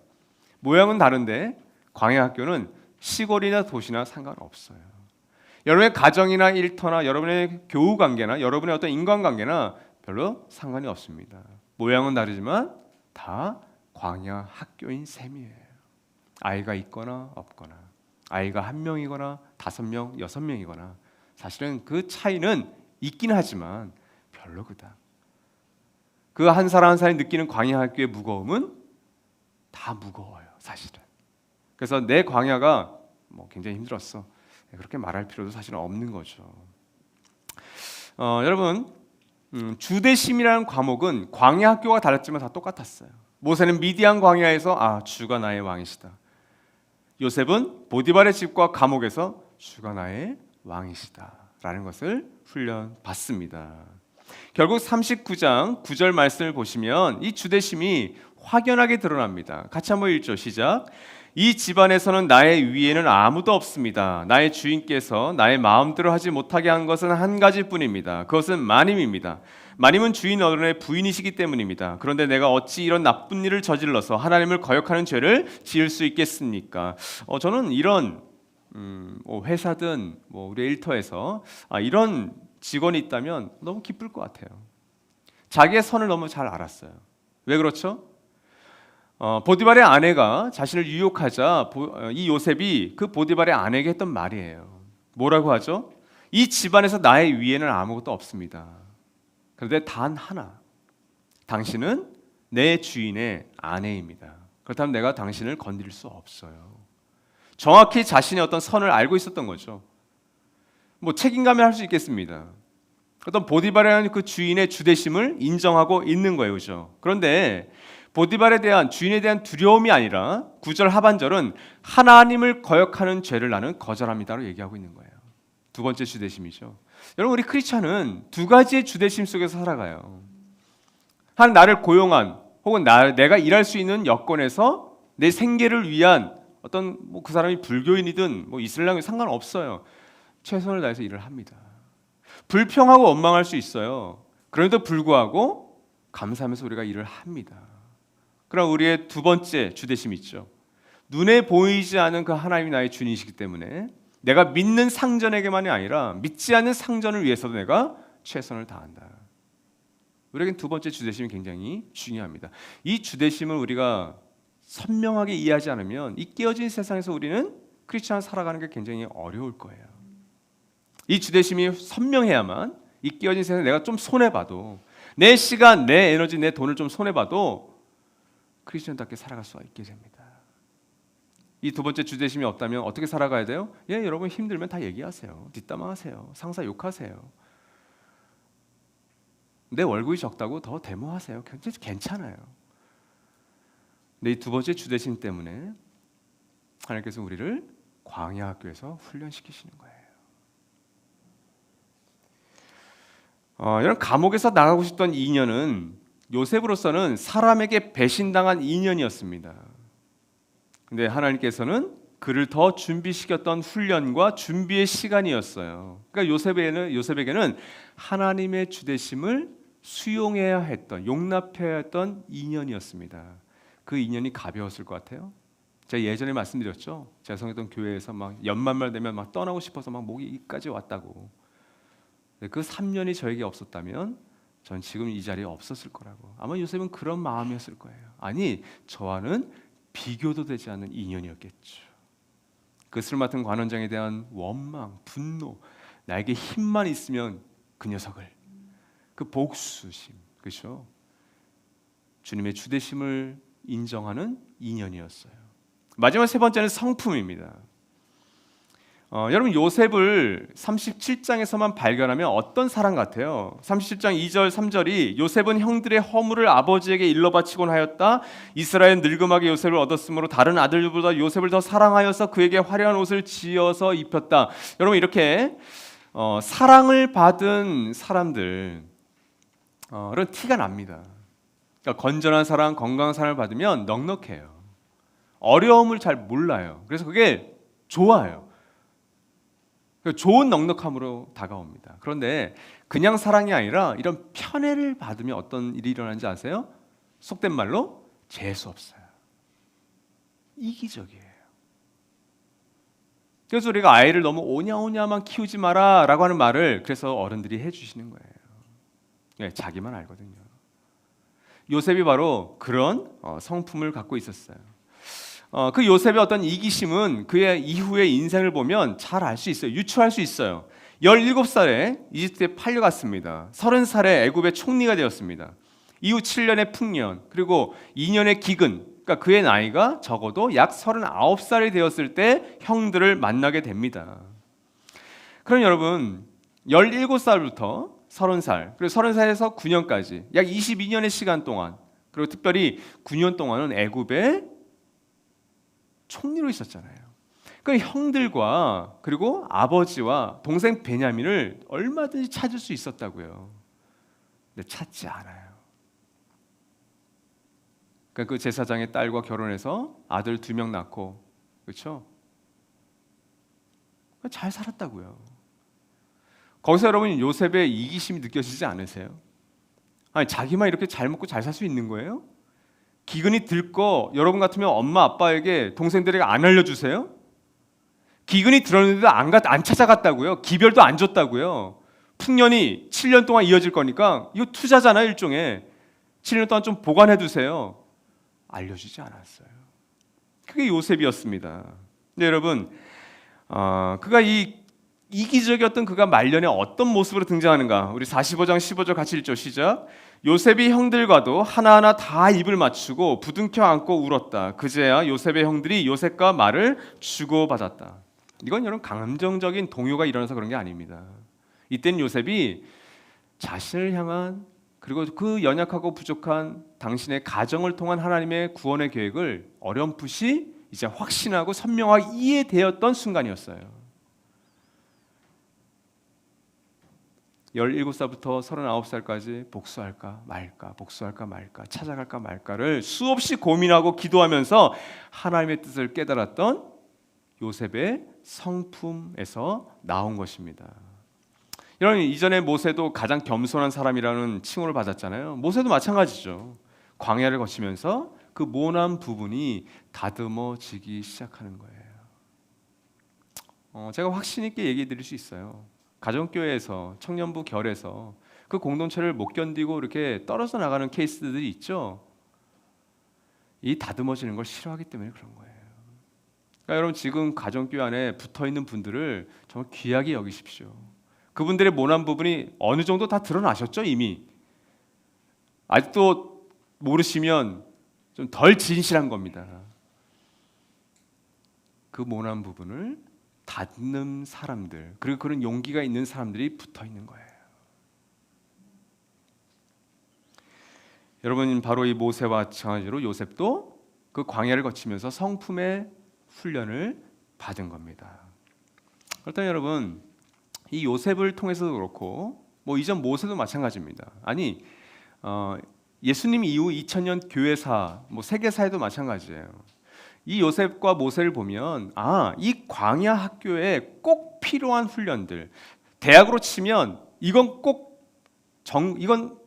모양은 다른데 광야 학교는 시골이나 도시나 상관없어요. 여러분의 가정이나 일터나 여러분의 교우 관계나 여러분의 어떤 인간관계나 별로 상관이 없습니다. 모양은 다르지만 다 광야 학교인 셈이에요. 아이가 있거나 없거나, 아이가 1명이거나 5명, 6명이거나, 사실은 그 차이는 있긴 하지만 별로 그다. 그 한 사람 한 사람이 느끼는 광야 학교의 무거움은 다 무거워요, 사실은. 그래서 내 광야가 굉장히 힘들었어, 그렇게 말할 필요도 사실은 없는 거죠. 여러분, 주대심이라는 과목은 광야 학교가 달랐지만 다 똑같았어요. 모세는 미디안 광야에서 주가 나의 왕이시다. 요셉은 보디발의 집과 감옥에서 주가 나의 왕이시다 라는 것을 훈련받습니다. 결국 39장 9절 말씀을 보시면 이 주대심이 확연하게 드러납니다. 같이 한번 읽죠. 시작. 이 집안에서는 나의 위에는 아무도 없습니다. 나의 주인께서 나의 마음대로 하지 못하게 한 것은 한 가지뿐입니다. 그것은 마님입니다. 마님은 주인 어른의 부인이시기 때문입니다. 그런데 내가 어찌 이런 나쁜 일을 저질러서 하나님을 거역하는 죄를 지을 수 있겠습니까? 저는 이런 회사든 우리 일터에서 이런 직원이 있다면 너무 기쁠 것 같아요. 자기의 선을 너무 잘 알았어요. 왜 그렇죠? 보디발의 아내가 자신을 유혹하자 이 요셉이 그 보디발의 아내에게 했던 말이에요. 뭐라고 하죠? 이 집안에서 나의 위에는 아무것도 없습니다. 그런데 단 하나, 당신은 내 주인의 아내입니다. 그렇다면 내가 당신을 건드릴 수 없어요. 정확히 자신의 어떤 선을 알고 있었던 거죠. 책임감에 할 수 있겠습니다. 어떤 보디발이라는 그 주인의 주대심을 인정하고 있는 거예요, 그렇죠? 그런데 보디발에 대한 주인에 대한 두려움이 아니라 9절 하반절은 하나님을 거역하는 죄를 나는 거절합니다로 얘기하고 있는 거예요. 두 번째 주대심이죠. 여러분, 우리 크리스찬은 두 가지의 주대심 속에서 살아가요. 한 나를 고용한 혹은 내가 일할 수 있는 여건에서 내 생계를 위한 어떤 그 사람이 불교인이든 이슬람이 상관없어요. 최선을 다해서 일을 합니다. 불평하고 원망할 수 있어요. 그럼에도 불구하고 감사하면서 우리가 일을 합니다. 그럼 우리의 두 번째 주대심이 있죠. 눈에 보이지 않은 그 하나님이 나의 주인이시기 때문에 내가 믿는 상전에게만이 아니라 믿지 않는 상전을 위해서도 내가 최선을 다한다. 우리에겐 두 번째 주대심이 굉장히 중요합니다. 이 주대심을 우리가 선명하게 이해하지 않으면 이 깨어진 세상에서 우리는 크리스찬을 살아가는 게 굉장히 어려울 거예요. 이 주대심이 선명해야만 이 깨어진 세상에 내가 좀 손해봐도, 내 시간, 내 에너지, 내 돈을 좀 손해봐도 크리스천답게 살아갈 수가 있게 됩니다. 이 두 번째 주대심이 없다면 어떻게 살아가야 돼요? 여러분 힘들면 다 얘기하세요. 뒷담화하세요. 상사 욕하세요. 내 월급이 적다고 더 데모하세요. 괜찮아요. 근데 이 두 번째 주대심 때문에 하나님께서 우리를 광야 학교에서 훈련시키시는 거예요. 이런 감옥에서 나가고 싶던 2년은 요셉으로서는 사람에게 배신당한 2년이었습니다. 근데 하나님께서는 그를 더 준비시켰던 훈련과 준비의 시간이었어요. 그러니까 요셉에게는 하나님의 주대심을 수용해야 했던, 용납해야 했던 2년이었습니다. 그 2년이 가벼웠을 것 같아요. 제가 예전에 말씀드렸죠. 제가 성했던 교회에서 연말말 되면 떠나고 싶어서 목이 이까지 왔다고. 그 3년이 저에게 없었다면 전 지금 이 자리에 없었을 거라고. 아마 요셉은 그런 마음이었을 거예요. 아니, 저와는 비교도 되지 않는 인연이었겠죠. 그 술 맡은 관원장에 대한 원망, 분노, 나에게 힘만 있으면 그 녀석을, 그 복수심, 그렇죠? 주님의 주대심을 인정하는 인연이었어요. 마지막 세 번째는 성품입니다. 여러분, 요셉을 37장에서만 발견하면 어떤 사람 같아요? 37장 2절 3절이 요셉은 형들의 허물을 아버지에게 일러 바치곤 하였다. 이스라엘 늙음하게 요셉을 얻었으므로 다른 아들들보다 요셉을 더 사랑하여서 그에게 화려한 옷을 지어서 입혔다. 여러분, 이렇게 사랑을 받은 사람들 이런 티가 납니다. 그러니까 건전한 사랑, 건강한 사랑을 받으면 넉넉해요. 어려움을 잘 몰라요. 그래서 그게 좋아요. 좋은 넉넉함으로 다가옵니다. 그런데 그냥 사랑이 아니라 이런 편애를 받으면 어떤 일이 일어나는지 아세요? 속된 말로 재수 없어요. 이기적이에요. 그래서 우리가 아이를 너무 오냐오냐만 키우지 마라 라고 하는 말을 그래서 어른들이 해주시는 거예요. 네, 자기만 알거든요. 요셉이 바로 그런 성품을 갖고 있었어요. 그 요셉의 어떤 이기심은 그의 이후의 인생을 보면 잘 알 수 있어요. 유추할 수 있어요. 17살에 이집트에 팔려갔습니다. 30살에 애굽의 총리가 되었습니다. 이후 7년의 풍년, 그리고 2년의 기근, 그러니까 그의 나이가 적어도 약 39살이 되었을 때 형들을 만나게 됩니다. 그럼 여러분, 17살부터 30살, 그리고 30살에서 9년까지 약 22년의 시간 동안, 그리고 특별히 9년 동안은 애굽의 총리로 있었잖아요. 그 형들과 그리고 아버지와 동생 베냐민을 얼마든지 찾을 수 있었다고요. 근데 찾지 않아요. 그러니까 그 제사장의 딸과 결혼해서 아들 2명 낳고, 그렇죠? 잘 살았다고요. 거기서 여러분 요셉의 이기심이 느껴지지 않으세요? 아니, 자기만 이렇게 잘 먹고 잘 살 수 있는 거예요? 기근이 들거 여러분 같으면 엄마 아빠에게 동생들에게 안 알려주세요? 기근이 들었는데도 안 찾아갔다고요? 기별도 안 줬다고요? 풍년이 7년 동안 이어질 거니까 이거 투자잖아요. 일종의 7년 동안 좀 보관해 두세요. 알려주지 않았어요. 그게 요셉이었습니다. 근데 여러분, 그가 이기적이었던 그가 말년에 어떤 모습으로 등장하는가? 우리 45장 15절 같이 읽죠. 시작. 요셉이 형들과도 하나하나 다 입을 맞추고 부둥켜 안고 울었다. 그제야 요셉의 형들이 요셉과 말을 주고받았다. 이건 여러분 감정적인 동요가 일어나서 그런 게 아닙니다. 이때는 요셉이 자신을 향한, 그리고 그 연약하고 부족한 당신의 가정을 통한 하나님의 구원의 계획을 어렴풋이 이제 확신하고 선명하게 이해되었던 순간이었어요. 17살부터 39살까지 복수할까 말까, 복수할까 말까, 찾아갈까 말까를 수없이 고민하고 기도하면서 하나님의 뜻을 깨달았던 요셉의 성품에서 나온 것입니다. 여러분, 이전에 모세도 가장 겸손한 사람이라는 칭호를 받았잖아요. 모세도 마찬가지죠. 광야를 거치면서 그 모난 부분이 다듬어지기 시작하는 거예요. 제가 확신 있게 얘기해 드릴 수 있어요. 가정교회에서, 청년부 결에서 그 공동체를 못 견디고 이렇게 떨어져 나가는 케이스들이 있죠. 이 다듬어지는 걸 싫어하기 때문에 그런 거예요. 그러니까 여러분, 지금 가정교회 안에 붙어있는 분들을 정말 귀하게 여기십시오. 그분들의 모난 부분이 어느 정도 다 드러나셨죠, 이미. 아직도 모르시면 좀 덜 진실한 겁니다. 그 모난 부분을 닫는 사람들, 그리고 그런 용기가 있는 사람들이 붙어 있는 거예요. 여러분, 바로 이 모세와 마찬가지로 요셉도 그 광야를 거치면서 성품의 훈련을 받은 겁니다. 그렇다면 여러분, 이 요셉을 통해서도 그렇고 뭐 이전 모세도 마찬가지입니다. 아니, 예수님 이후 2000년 교회사, 뭐 세계사에도 마찬가지예요. 이 요셉과 모세를 보면 이 광야 학교에 꼭 필요한 훈련들, 대학으로 치면 이건 꼭 이건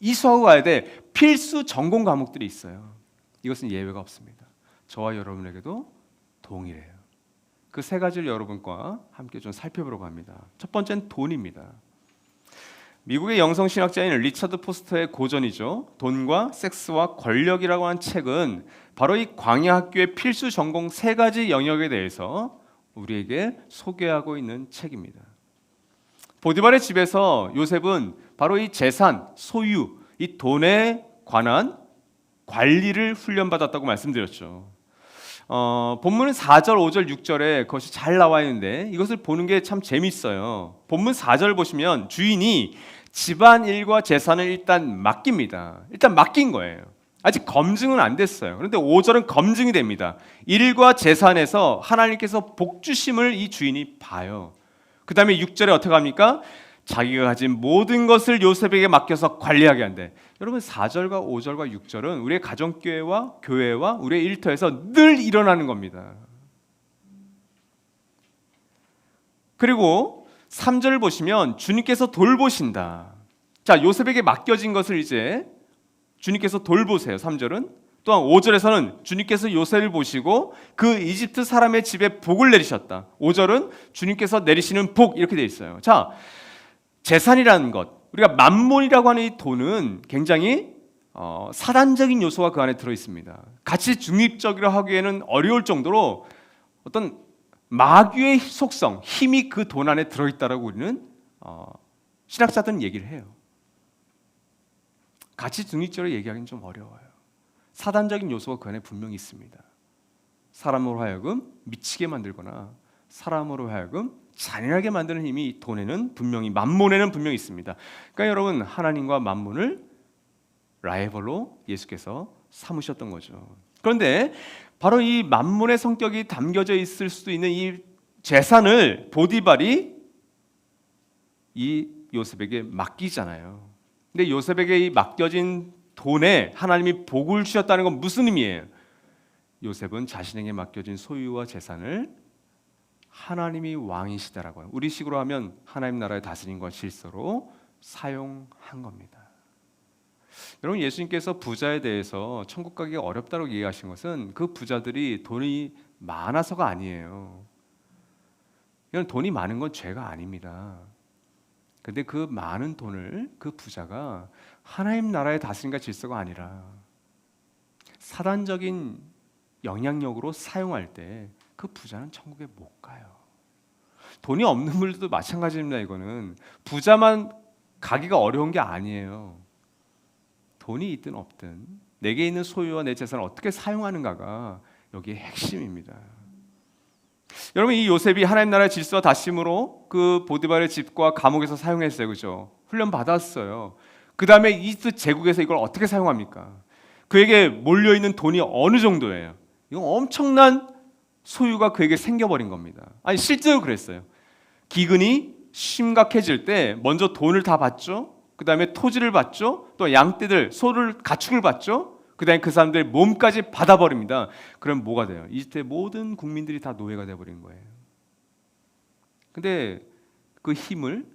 이수하고 가야 돼. 필수 전공 과목들이 있어요. 이것은 예외가 없습니다. 저와 여러분에게도 동일해요. 그 세 가지를 여러분과 함께 좀 살펴보려고 합니다. 첫 번째는 돈입니다. 미국의 영성 신학자인 리처드 포스터의 고전이죠. 돈과 섹스와 권력이라고 하는 책은 바로 이 광야 학교의 필수 전공 3가지 영역에 대해서 우리에게 소개하고 있는 책입니다. 보디발의 집에서 요셉은 바로 이 재산, 소유, 이 돈에 관한 관리를 훈련받았다고 말씀드렸죠. 본문은 4절, 5절, 6절에 그것이 잘 나와 있는데 이것을 보는 게 참 재밌어요. 본문 4절 보시면 주인이 집안일과 재산을 일단 맡깁니다. 일단 맡긴 거예요. 아직 검증은 안 됐어요. 그런데 5절은 검증이 됩니다. 일과 재산에서 하나님께서 복 주심을 이 주인이 봐요. 그 다음에 6절에 어떻게 합니까? 자기가 가진 모든 것을 요셉에게 맡겨서 관리하게 한대. 여러분 4절과 5절과 6절은 우리의 가정교회와 교회와 우리의 일터에서 늘 일어나는 겁니다. 그리고 3절을 보시면 주님께서 돌보신다. 자, 요셉에게 맡겨진 것을 이제 주님께서 돌보세요. 3절은. 또한 5절에서는 주님께서 요셉을 보시고 그 이집트 사람의 집에 복을 내리셨다. 5절은 주님께서 내리시는 복 이렇게 돼 있어요. 자, 재산이라는 것, 우리가 만몬이라고 하는 이 돈은 굉장히 사단적인 요소가 그 안에 들어 있습니다. 가치 중립적이라 하기에는 어려울 정도로 어떤 마귀의 속성, 힘이 그 돈 안에 들어 있다라고 우리는 신학자들은 얘기를 해요. 가치 중립적으로 얘기하기는 좀 어려워요. 사단적인 요소가 그 안에 분명히 있습니다. 사람으로 하여금 미치게 만들거나 사람으로 하여금 잔인하게 만드는 힘이 돈에는 분명히, 만몬에는 분명히 있습니다. 그러니까 여러분, 하나님과 만몬을 라이벌로 예수께서 삼으셨던 거죠. 그런데 바로 이 만몬의 성격이 담겨져 있을 수도 있는 이 재산을 보디발이 이 요셉에게 맡기잖아요. 근데 요셉에게 이 맡겨진 돈에 하나님이 복을 주셨다는 건 무슨 의미예요? 요셉은 자신에게 맡겨진 소유와 재산을 하나님이 왕이시다라고, 우리식으로 하면 하나님 나라의 다스림과 질서로 사용한 겁니다. 여러분, 예수님께서 부자에 대해서 천국 가기가 어렵다고 얘기하신 것은 그 부자들이 돈이 많아서가 아니에요. 이건 돈이 많은 건 죄가 아닙니다. 근데 그 많은 돈을 그 부자가 하나님 나라의 다스림과 질서가 아니라 사단적인 영향력으로 사용할 때 그 부자는 천국에 못 가요. 돈이 없는 분들도 마찬가지입니다. 이거는 부자만 가기가 어려운 게 아니에요. 돈이 있든 없든 내게 있는 소유와 내 재산을 어떻게 사용하는가가 여기의 핵심입니다. 여러분, 이 요셉이 하나님 나라의 질서와 다심으로 그 보디발의 집과 감옥에서 사용했어요. 그죠? 훈련 받았어요. 그 다음에 이집트 제국에서 이걸 어떻게 사용합니까? 그에게 몰려있는 돈이 어느 정도예요? 이건 엄청난 소유가 그에게 생겨버린 겁니다. 아니, 실제로 그랬어요. 기근이 심각해질 때 먼저 돈을 다 받죠. 그 다음에 토지를 받죠. 또 양떼들, 소를, 가축을 받죠. 그 다음에 그 사람들의 몸까지 받아버립니다. 그럼 뭐가 돼요? 이집트의 모든 국민들이 다 노예가 돼버린 거예요. 근데 그 힘을,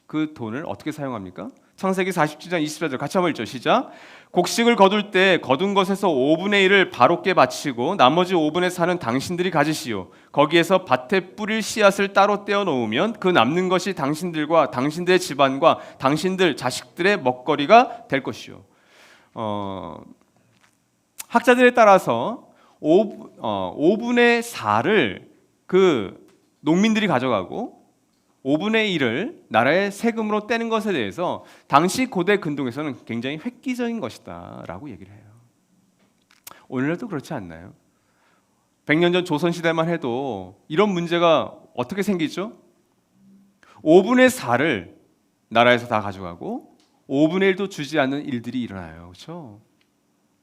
그 돈을 어떻게 사용합니까? 창세기 47장 24절 같이 한번 읽죠. 시작. 곡식을 거둘 때 거둔 것에서 5분의 1을 바로께 바치고 나머지 5분의 4는 당신들이 가지시오. 거기에서 밭에 뿌릴 씨앗을 따로 떼어 놓으면 그 남는 것이 당신들과 당신들의 집안과 당신들 자식들의 먹거리가 될 것이오. 학자들에 따라서 5분의 4를 그 농민들이 가져가고 5분의 1을 나라의 세금으로 떼는 것에 대해서 당시 고대 근동에서는 굉장히 획기적인 것이다 라고 얘기를 해요. 오늘날도 그렇지 않나요? 100년 전 조선시대만 해도 이런 문제가 어떻게 생기죠? 5분의 4를 나라에서 다 가져가고 5분의 1도 주지 않는 일들이 일어나요. 그렇죠?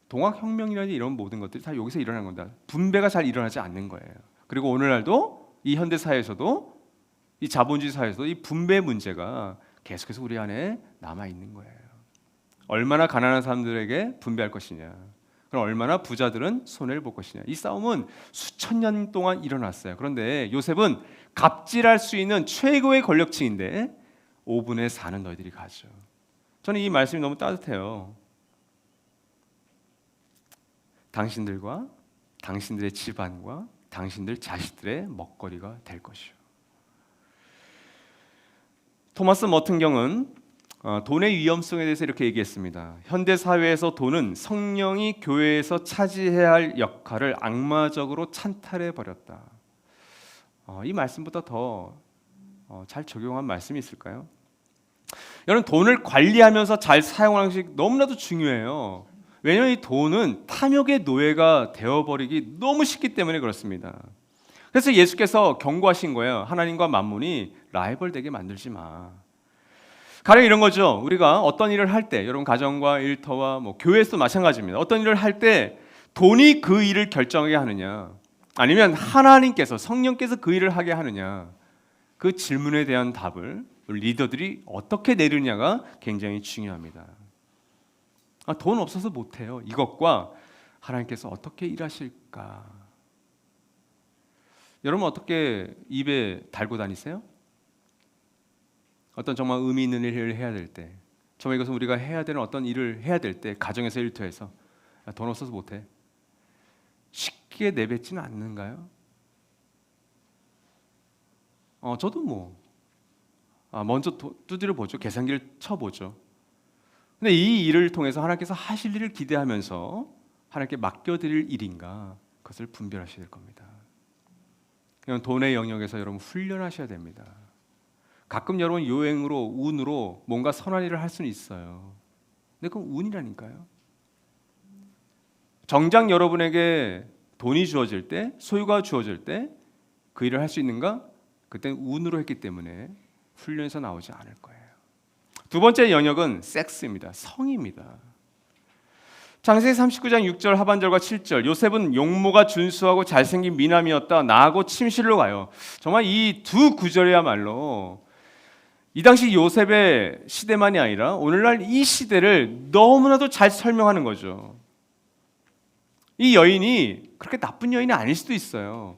동학혁명이라든지 이런 모든 것들이 다 여기서 일어나는 겁니다. 분배가 잘 일어나지 않는 거예요. 그리고 오늘날도 이 현대사회에서도 이 자본주의 사회에서도 이 분배 문제가 계속해서 우리 안에 남아 있는 거예요. 얼마나 가난한 사람들에게 분배할 것이냐, 그럼 얼마나 부자들은 손해를 볼 것이냐. 이 싸움은 수천 년 동안 일어났어요. 그런데 요셉은 갑질할 수 있는 최고의 권력층인데 5분의 4는 너희들이 가져. 저는 이 말씀이 너무 따뜻해요. 당신들과 당신들의 집안과 당신들 자식들의 먹거리가 될 것이요. 토마스 머튼경은 돈의 위험성에 대해서 이렇게 얘기했습니다. 현대 사회에서 돈은 성령이 교회에서 차지해야 할 역할을 악마적으로 찬탈해 버렸다. 이 말씀보다 더 잘 적용한 말씀이 있을까요? 여러분, 돈을 관리하면서 잘 사용하는 것이 너무나도 중요해요. 왜냐하면 이 돈은 탐욕의 노예가 되어버리기 너무 쉽기 때문에 그렇습니다. 그래서 예수께서 경고하신 거예요. 하나님과 만몬이 라이벌 되게 만들지 마. 가령 이런 거죠. 우리가 어떤 일을 할 때, 여러분 가정과 일터와 교회에서도 마찬가지입니다. 어떤 일을 할 때 돈이 그 일을 결정하게 하느냐, 아니면 하나님께서, 성령께서 그 일을 하게 하느냐, 그 질문에 대한 답을 리더들이 어떻게 내리느냐가 굉장히 중요합니다. 돈 없어서 못해요. 이것과 하나님께서 어떻게 일하실까? 여러분 어떻게 입에 달고 다니세요? 어떤 정말 의미 있는 일을 해야 될 때, 정말 이것은 우리가 해야 되는 어떤 일을 해야 될 때, 가정에서 일터에서 돈 없어서 못해, 쉽게 내뱉지는 않는가요? 저도 먼저 두드려 보죠. 계산기를 쳐보죠. 근데 이 일을 통해서 하나님께서 하실 일을 기대하면서 하나님께 맡겨드릴 일인가, 그것을 분별하셔야 될 겁니다. 이건 돈의 영역에서 여러분 훈련하셔야 됩니다. 가끔 여러분 요행으로, 운으로 뭔가 선한 일을 할 수는 있어요. 근데 그건 운이라니까요. 정작 여러분에게 돈이 주어질 때, 소유가 주어질 때 그 일을 할 수 있는가? 그때는 운으로 했기 때문에 훈련에서 나오지 않을 거예요. 두 번째 영역은 섹스입니다. 성입니다. 창세기 39장 6절 하반절과 7절, 요셉은 용모가 준수하고 잘생긴 미남이었다. 나하고 침실로 가요. 정말 이 두 구절이야말로 이 당시 요셉의 시대만이 아니라 오늘날 이 시대를 너무나도 잘 설명하는 거죠. 이 여인이 그렇게 나쁜 여인이 아닐 수도 있어요.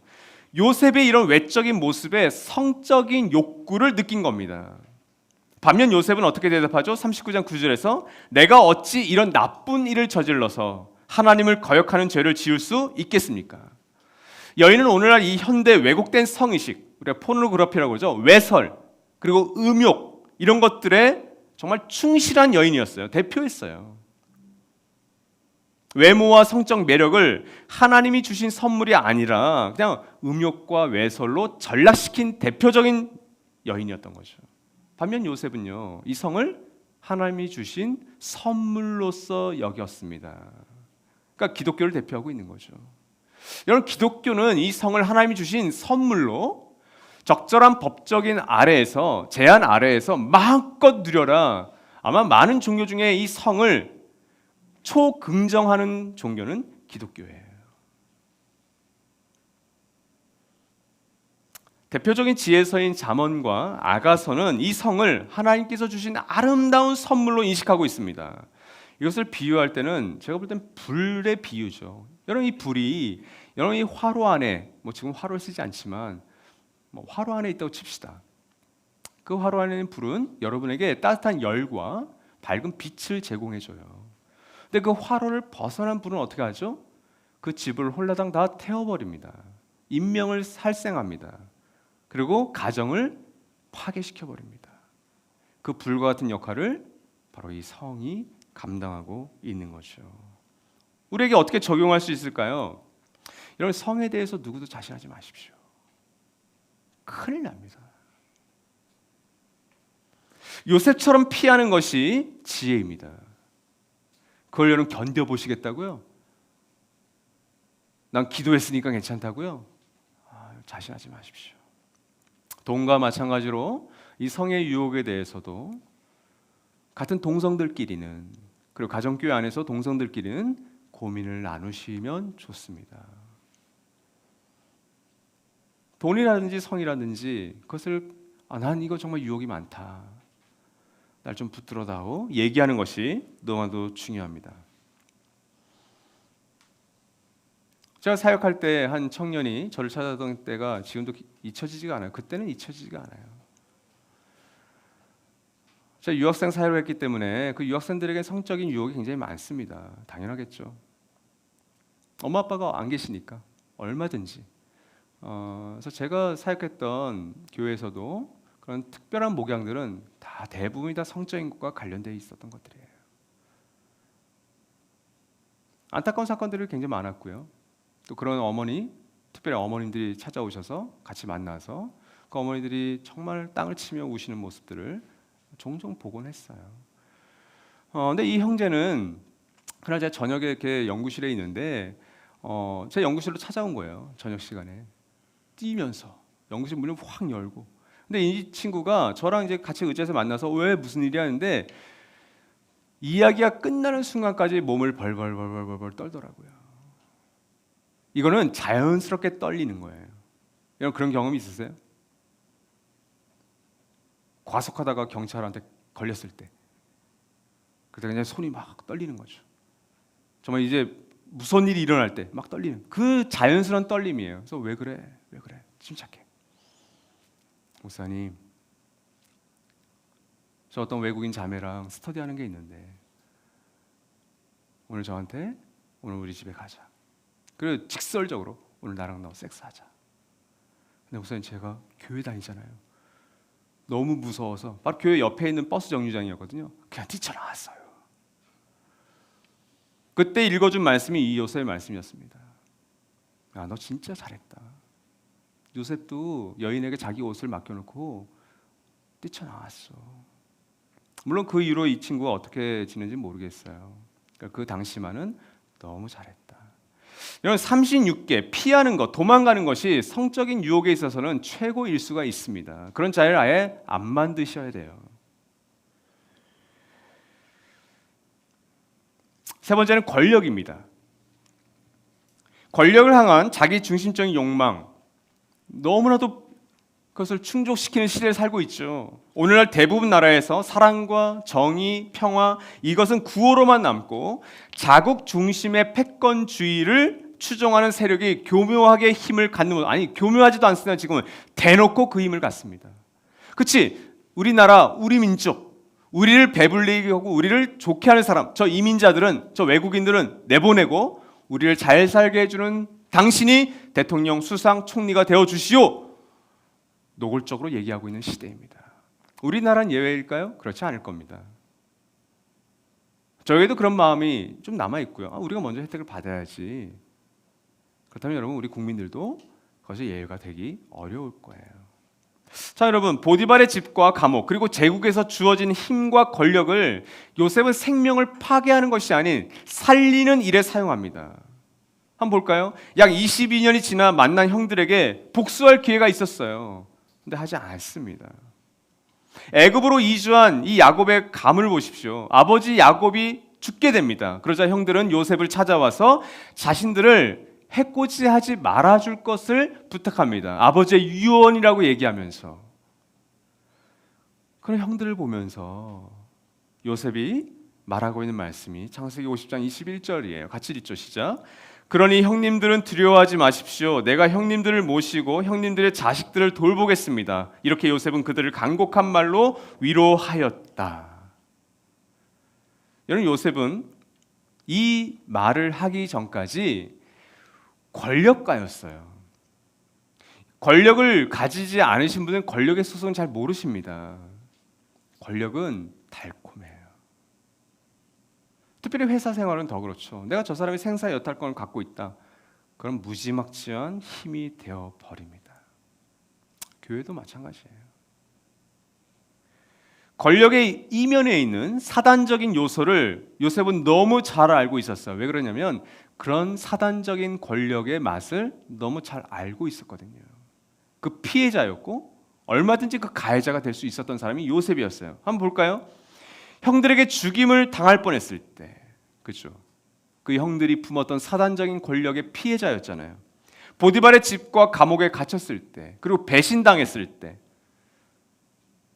요셉의 이런 외적인 모습에 성적인 욕구를 느낀 겁니다. 반면 요셉은 어떻게 대답하죠? 39장 9절에서 내가 어찌 이런 나쁜 일을 저질러서 하나님을 거역하는 죄를 지을 수 있겠습니까? 여인은 오늘날 이 현대 왜곡된 성의식, 우리가 포르노그래피라고 그러죠. 외설, 그리고 음욕, 이런 것들에 정말 충실한 여인이었어요. 대표였어요. 외모와 성적 매력을 하나님이 주신 선물이 아니라 그냥 음욕과 외설로 전락시킨 대표적인 여인이었던 거죠. 반면 요셉은요, 이 성을 하나님이 주신 선물로서 여겼습니다. 그러니까 기독교를 대표하고 있는 거죠. 여러분, 기독교는 이 성을 하나님이 주신 선물로 적절한 법적인 아래에서, 제한 아래에서 마음껏 누려라. 아마 많은 종교 중에 이 성을 초긍정하는 종교는 기독교예요. 대표적인 지혜서인 잠언과 아가서는 이 성을 하나님께서 주신 아름다운 선물로 인식하고 있습니다. 이것을 비유할 때는 제가 볼 땐 불의 비유죠. 여러분, 이 불이 여러분 이 화로 안에, 지금 화로를 쓰지 않지만 화로 안에 있다고 칩시다. 그 화로 안에 있는 불은 여러분에게 따뜻한 열과 밝은 빛을 제공해줘요. 근데 그 화로를 벗어난 불은 어떻게 하죠? 그 집을 홀라당 다 태워버립니다. 인명을 살생합니다. 그리고 가정을 파괴시켜버립니다. 그 불과 같은 역할을 바로 이 성이 감당하고 있는 거죠. 우리에게 어떻게 적용할 수 있을까요? 여러분, 성에 대해서 누구도 자신하지 마십시오. 큰일 납니다. 요셉처럼 피하는 것이 지혜입니다. 그걸 여러분 견뎌보시겠다고요? 난 기도했으니까 괜찮다고요? 자신하지 마십시오. 돈과 마찬가지로 이 성의 유혹에 대해서도 같은 동성들끼리는, 그리고 가정교회 안에서 동성들끼리는 고민을 나누시면 좋습니다. 돈이라든지 성이라든지 그것을 난 이거 정말 유혹이 많다, 날 좀 붙들어다오, 얘기하는 것이 너무나도 중요합니다. 제가 사역할 때 한 청년이 저를 찾아오던 때가 지금도 잊혀지지가 않아요. 그때는 잊혀지지가 않아요. 제가 유학생 사역을 했기 때문에 그 유학생들에게 성적인 유혹이 굉장히 많습니다. 당연하겠죠. 엄마 아빠가 안 계시니까 얼마든지. 그래서 제가 사역했던 교회에서도 그런 특별한 목양들은 다 대부분이 다 성적인 것과 관련되어 있었던 것들이에요. 안타까운 사건들이 굉장히 많았고요. 또 그런 어머니, 특별히 어머님들이 찾아오셔서 같이 만나서 그 어머니들이 정말 땅을 치며 우시는 모습들을 종종 보곤 했어요. 근데 이 형제는 그날 제가 저녁에 이렇게 연구실에 있는데 제 연구실로 찾아온 거예요. 저녁 시간에 뛰면서 연구실 문을 확 열고. 근데 이 친구가 저랑 이제 같이 의자에서 만나서 왜 무슨 일이 하는데 이야기가 끝나는 순간까지 몸을 벌벌 떨더라고요. 이거는 자연스럽게 떨리는 거예요. 여러분 그런 경험이 있으세요? 과속하다가 경찰한테 걸렸을 때 그때 그냥 손이 막 떨리는 거죠. 정말 이제 무서운 일이 일어날 때 막 떨리는 그 자연스러운 떨림이에요. 그래서 왜 그래? 침착해. 목사님, 저 어떤 외국인 자매랑 스터디하는 게 있는데 오늘 저한테 오늘 우리 집에 가자. 그리고 직설적으로 오늘 나랑 너 섹스하자. 근데 목사님 제가 교회 다니잖아요. 너무 무서워서 바로 교회 옆에 있는 버스 정류장이었거든요. 그냥 뛰쳐나왔어요. 그때 읽어준 말씀이 이 요셉의 말씀이었습니다. 야, 너 진짜 잘했다. 요셉도 여인에게 자기 옷을 맡겨놓고 뛰쳐나왔어. 물론 그 이후로 이 친구가 어떻게 지는지 모르겠어요. 그러니까 그 당시만은 너무 잘했다. 여러분 36개 피하는 것, 도망가는 것이 성적인 유혹에 있어서는 최고일 수가 있습니다. 그런 자를 아예 안 만드셔야 돼요. 세 번째는 권력입니다. 권력을 향한 자기 중심적인 욕망, 너무나도 그것을 충족시키는 시대에 살고 있죠. 오늘날 대부분 나라에서 사랑과 정의, 평화 이것은 구호로만 남고 자국 중심의 패권주의를 추종하는 세력이 교묘하게 힘을 갖는 것, 아니 교묘하지도 않습니다. 지금은 대놓고 그 힘을 갖습니다. 그치? 우리나라, 우리 민족, 우리를 배불리게 하고 우리를 좋게 하는 사람, 저 이민자들은, 저 외국인들은 내보내고 우리를 잘 살게 해주는 당신이 대통령, 수상, 총리가 되어주시오. 노골적으로 얘기하고 있는 시대입니다. 우리나라는 예외일까요? 그렇지 않을 겁니다. 저에게도 그런 마음이 좀 남아있고요. 우리가 먼저 혜택을 받아야지. 그렇다면 여러분 우리 국민들도 그것이 예외가 되기 어려울 거예요. 자 여러분, 보디발의 집과 감옥 그리고 제국에서 주어진 힘과 권력을 요셉은 생명을 파괴하는 것이 아닌 살리는 일에 사용합니다. 한번 볼까요? 약 22년이 지나 만난 형들에게 복수할 기회가 있었어요. 근데 하지 않습니다. 애굽으로 이주한 이 야곱의 감을 보십시오. 아버지 야곱이 죽게 됩니다. 그러자 형들은 요셉을 찾아와서 자신들을 해코지하지 말아줄 것을 부탁합니다. 아버지의 유언이라고 얘기하면서. 그런 형들을 보면서 요셉이 말하고 있는 말씀이 창세기 50장 21절이에요. 같이 읽죠. 시작. 그러니 형님들은 두려워하지 마십시오. 내가 형님들을 모시고 형님들의 자식들을 돌보겠습니다. 이렇게 요셉은 그들을 간곡한 말로 위로하였다. 여러분 요셉은 이 말을 하기 전까지 권력가였어요. 권력을 가지지 않으신 분은 권력의 소성을 잘 모르십니다. 권력은 달콤해요. 특별히 회사 생활은 더 그렇죠. 내가 저 사람이 생사 여탈권을 갖고 있다. 그럼 무지막지한 힘이 되어 버립니다. 교회도 마찬가지예요. 권력의 이면에 있는 사단적인 요소를 요셉은 너무 잘 알고 있었어요. 왜 그러냐면 그런 사단적인 권력의 맛을 너무 잘 알고 있었거든요. 그 피해자였고 얼마든지 그 가해자가 될 수 있었던 사람이 요셉이었어요. 한번 볼까요? 형들에게 죽임을 당할 뻔했을 때, 그렇죠? 그 형들이 품었던 사단적인 권력의 피해자였잖아요. 보디발의 집과 감옥에 갇혔을 때, 그리고 배신당했을 때,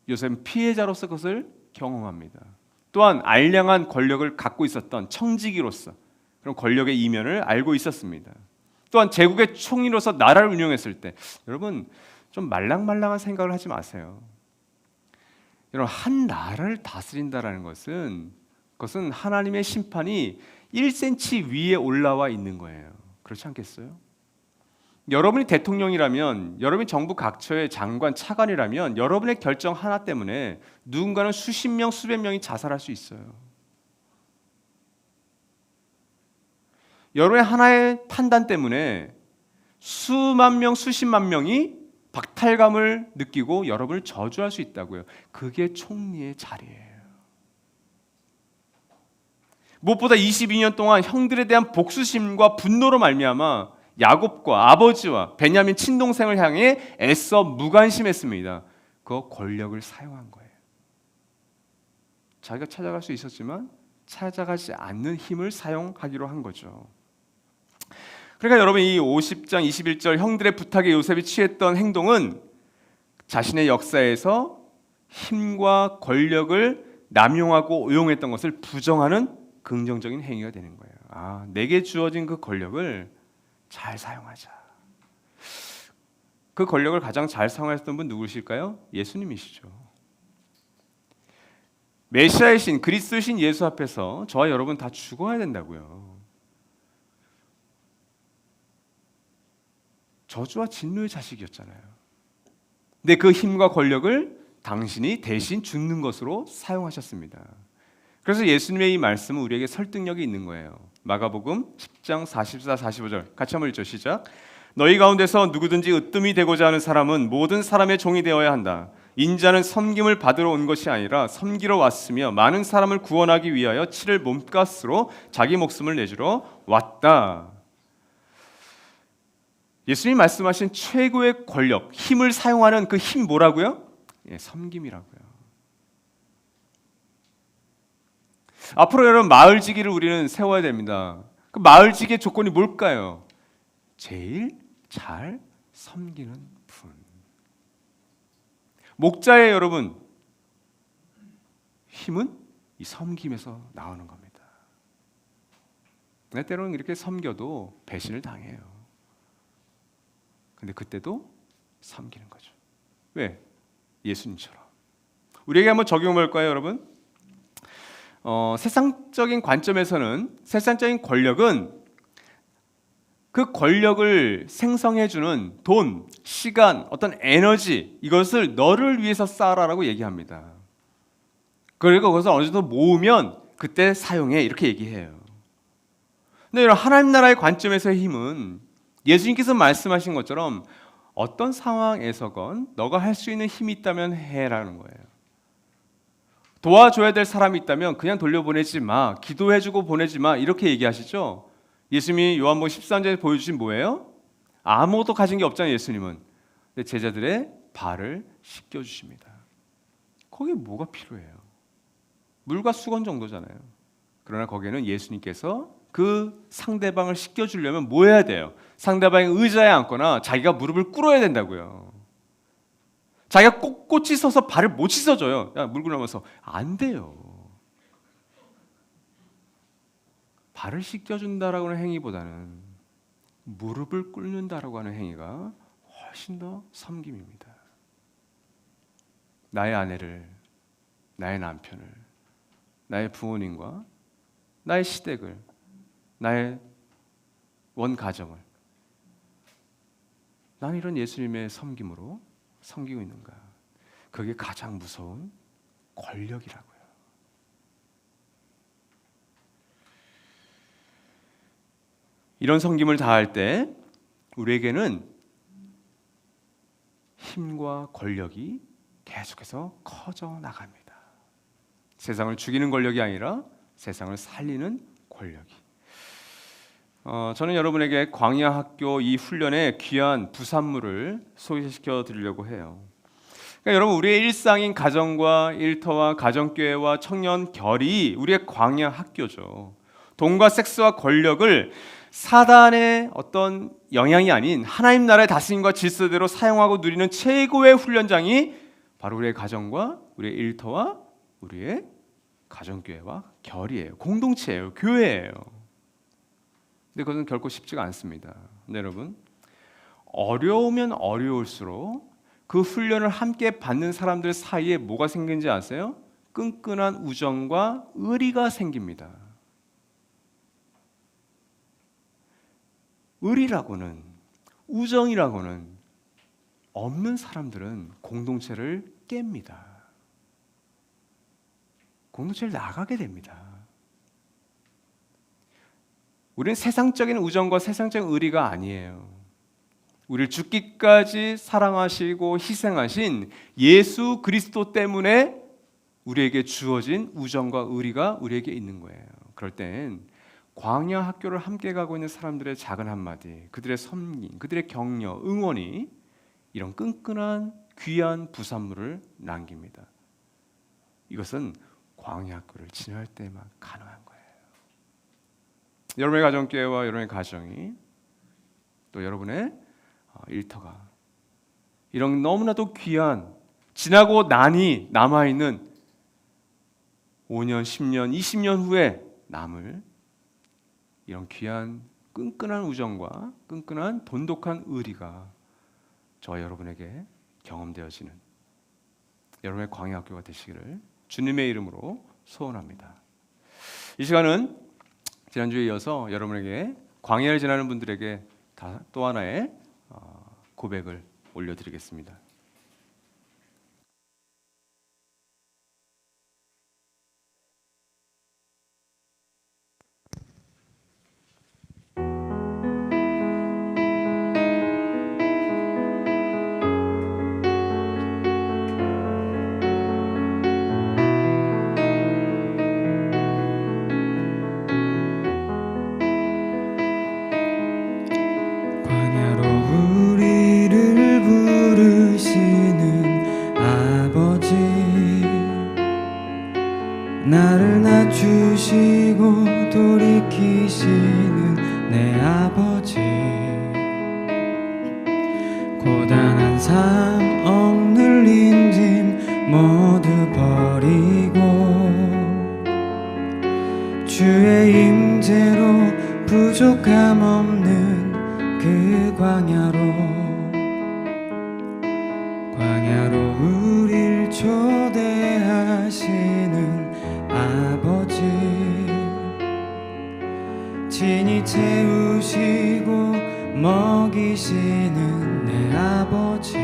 요셉은 피해자로서 그것을 경험합니다. 또한 알량한 권력을 갖고 있었던 청지기로서 그런 권력의 이면을 알고 있었습니다. 또한 제국의 총리로서 나라를 운영했을 때, 여러분 좀 말랑말랑한 생각을 하지 마세요. 여러분 한 나라를 다스린다라는 그것은 하나님의 심판이 1cm 위에 올라와 있는 거예요. 그렇지 않겠어요? 여러분이 대통령이라면, 여러분이 정부 각처의 장관, 차관이라면 여러분의 결정 하나 때문에 누군가는 수십 명, 수백 명이 자살할 수 있어요. 여러분의 하나의 판단 때문에 수만 명, 수십만 명이 박탈감을 느끼고 여러분을 저주할 수 있다고요. 그게 총리의 자리예요. 무엇보다 22년 동안 형들에 대한 복수심과 분노로 말미암아 야곱과 아버지와 베냐민 친동생을 향해 애써 무관심했습니다. 그 권력을 사용한 거예요. 자기가 찾아갈 수 있었지만 찾아가지 않는 힘을 사용하기로 한 거죠. 그러니까 여러분, 이 50장 21절 형들의 부탁에 요셉이 취했던 행동은 자신의 역사에서 힘과 권력을 남용하고 오용했던 것을 부정하는 긍정적인 행위가 되는 거예요. 아, 내게 주어진 그 권력을 잘 사용하자. 그 권력을 가장 잘 사용하셨던 분 누구실까요? 예수님이시죠. 메시아의 신, 그리스도의 신 예수 앞에서 저와 여러분 다 죽어야 된다고요. 저주와 진노의 자식이었잖아요. 근데 그 힘과 권력을 당신이 대신 죽는 것으로 사용하셨습니다. 그래서 예수님의 이 말씀은 우리에게 설득력이 있는 거예요. 마가복음 10장 44, 45절 같이 한번 읽죠. 시작. 너희 가운데서 누구든지 으뜸이 되고자 하는 사람은 모든 사람의 종이 되어야 한다. 인자는 섬김을 받으러 온 것이 아니라 섬기러 왔으며 많은 사람을 구원하기 위하여 치를 몸값으로 자기 목숨을 내주러 왔다. 예수님이 말씀하신 최고의 권력, 힘을 사용하는 그 힘 뭐라고요? 예, 섬김이라고요. 앞으로 여러분, 마을지기를 우리는 세워야 됩니다. 그 마을지기의 조건이 뭘까요? 제일 잘 섬기는 분. 목자의 여러분, 힘은 이 섬김에서 나오는 겁니다. 때로는 이렇게 섬겨도 배신을 당해요. 근데 그때도 섬기는 거죠. 왜? 예수님처럼. 우리에게 한번 적용해 볼까요, 여러분? 세상적인 관점에서는 세상적인 권력은 그 권력을 생성해주는 돈, 시간, 어떤 에너지, 이것을 너를 위해서 쌓아라라고 얘기합니다. 그리고 그것을 어느 정도 모으면 그때 사용해, 이렇게 얘기해요. 근데 이런 하나님 나라의 관점에서의 힘은 예수님께서 말씀하신 것처럼 어떤 상황에서건 너가 할 수 있는 힘이 있다면 해라는 거예요. 도와줘야 될 사람이 있다면 그냥 돌려보내지 마, 기도해주고 보내지 마, 이렇게 얘기하시죠. 예수님이 요한복음 13장에 보여주신 뭐예요? 아무것도 가진 게 없잖아요, 예수님은. 근데 제자들의 발을 씻겨주십니다. 거기에 뭐가 필요해요? 물과 수건 정도잖아요. 그러나 거기에는 예수님께서 그 상대방을 씻겨주려면 뭐 해야 돼요? 상대방의 의자에 앉거나 자기가 무릎을 꿇어야 된다고요. 자기가 꼿꼿이 서서 발을 못 씻어줘요. 야, 물고 나면서 안 돼요. 발을 씻겨준다라고 하는 행위보다는 무릎을 꿇는다라고 하는 행위가 훨씬 더 섬김입니다. 나의 아내를, 나의 남편을, 나의 부모님과 나의 시댁을, 나의 원 가정을 난 이런 예수님의 섬김으로 섬기고 있는가? 그게 가장 무서운 권력이라고요. 이런 섬김을 다할 때 우리에게는 힘과 권력이 계속해서 커져 나갑니다. 세상을 죽이는 권력이 아니라 세상을 살리는 권력이. 저는 여러분에게 광야 학교 이 훈련의 귀한 부산물을 소개시켜 드리려고 해요. 그러니까 여러분, 우리의 일상인 가정과 일터와 가정교회와 청년 결이 우리의 광야 학교죠. 돈과 섹스와 권력을 사단의 어떤 영향이 아닌 하나님 나라의 다스림과 질서대로 사용하고 누리는 최고의 훈련장이 바로 우리의 가정과 우리의 일터와 우리의 가정교회와 결이에요. 공동체예요. 교회예요. 근데 그것은 결코 쉽지가 않습니다. 네, 여러분, 어려우면 어려울수록 그 훈련을 함께 받는 사람들 사이에 뭐가 생기는지 아세요? 끈끈한 우정과 의리가 생깁니다. 의리라고는 우정이라고는 없는 사람들은 공동체를 깹니다. 공동체를 나가게 됩니다. 우리는 세상적인 우정과 세상적인 의리가 아니에요. 우리를 죽기까지 사랑하시고 희생하신 예수 그리스도 때문에 우리에게 주어진 우정과 의리가 우리에게 있는 거예요. 그럴 땐 광야 학교를 함께 가고 있는 사람들의 작은 한마디, 그들의 섬김, 그들의 격려, 응원이 이런 끈끈한 귀한 부산물을 남깁니다. 이것은 광야 학교를 지날 때만 가능한 거예요. 여러분의 가정교회와 여러분의 가정이 또 여러분의 일터가 이런 너무나도 귀한 지나고 나니 남아있는 5년, 10년, 20년 후에 남을 이런 귀한 끈끈한 우정과 끈끈한 돈독한 의리가 저와 여러분에게 경험되어지는 여러분의 광야 학교가 되시기를 주님의 이름으로 소원합니다. 이 시간은 지난주에 이어서 여러분에게 광야를 지나는 분들에게 또 하나의 고백을 올려드리겠습니다. 나를 낮추시고 돌이키시는 내 아버지, 고단한 삶 억눌린 짐 모두 버리고 주의 임재로 부족함 없는 그 광야로 우릴 초대하시는 아버지, 친히 채우시고 먹이시는 내 아버지,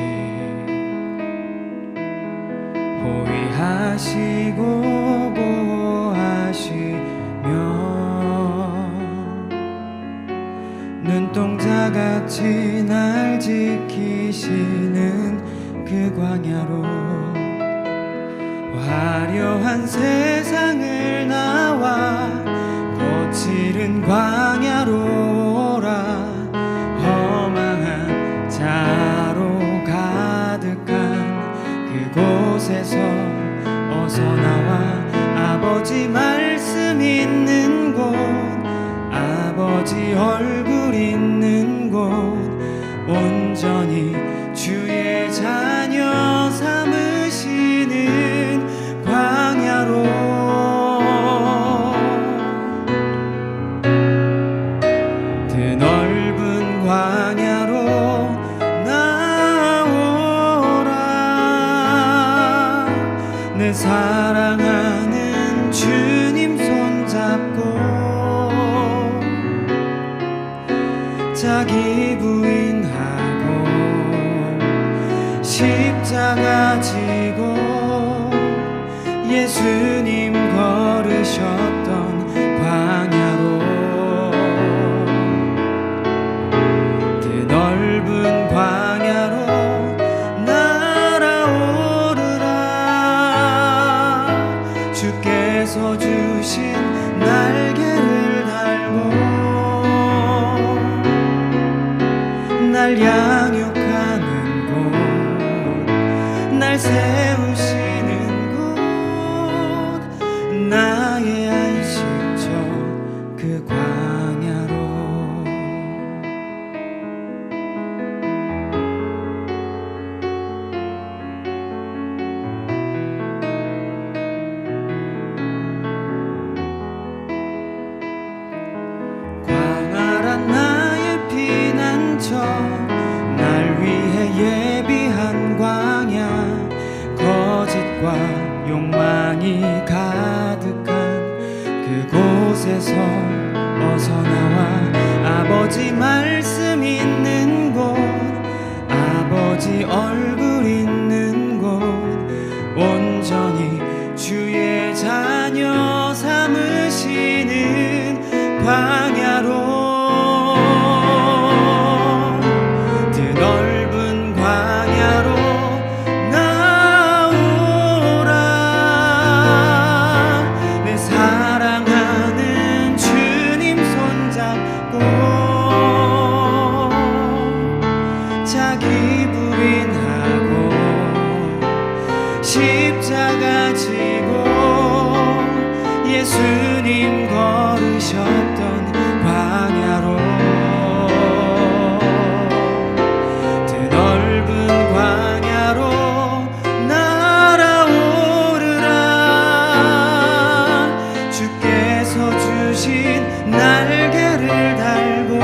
호위하시고 보호하시며 눈동자같이 날 지키시는 그 광야로 화려한 세상을 나와 거칠은 광야로 오라. 허망한 자로 가득한 그곳에서 어서 나와 아버지 말씀 있는 곳, 아버지 얼굴 있는 곳, 온전히 주의 자녀 삼으시는 광야로 드넓은 광야로 나오라. 내 사랑하는 주님 손잡고 자기 부인하고 십자가 지고 예수님 걸으셨던 광야로 드넓은 광야로 날아오르라. 주께서 주신 날개를 달고 날 양육하는 곳, 날 세우시는 곳, 나의 안식처 그 광야로. 광활한 나의 피난처, 날 위해 예비한 광야, 거짓과 욕망이 가득한 그곳에서 어서 나와 아버지 말씀 있는 곳, 자기 부인하고 십자가 지고 예수님 걸으셨던 광야로 드넓은 광야로 날아오르라 주께서 주신 날개를 달고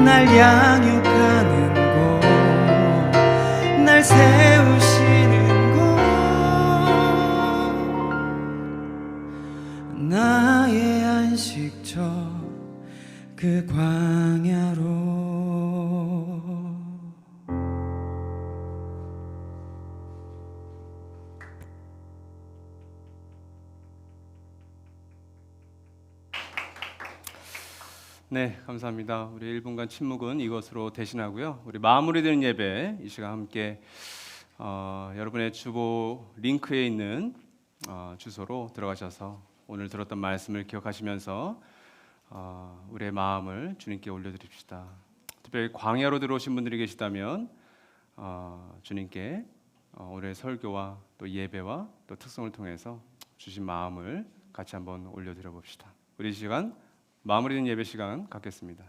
날 양육하는 곳 날 세우시는 곳 나의 안식처 그 광야로 네, 감사합니다. 우리 1분간 침묵은 이것으로 대신하고요. 우리 마무리되는 예배 이 시간 함께 여러분의 주보 링크에 있는 주소로 들어가셔서 오늘 들었던 말씀을 기억하시면서 우리의 마음을 주님께 올려드립시다. 특별히 광야로 들어오신 분들이 계시다면 주님께 오늘의 설교와 또 예배와 또 특성을 통해서 주신 마음을 같이 한번 올려드려 봅시다. 우리 이 시간 마무리된 예배 시간 갖겠습니다.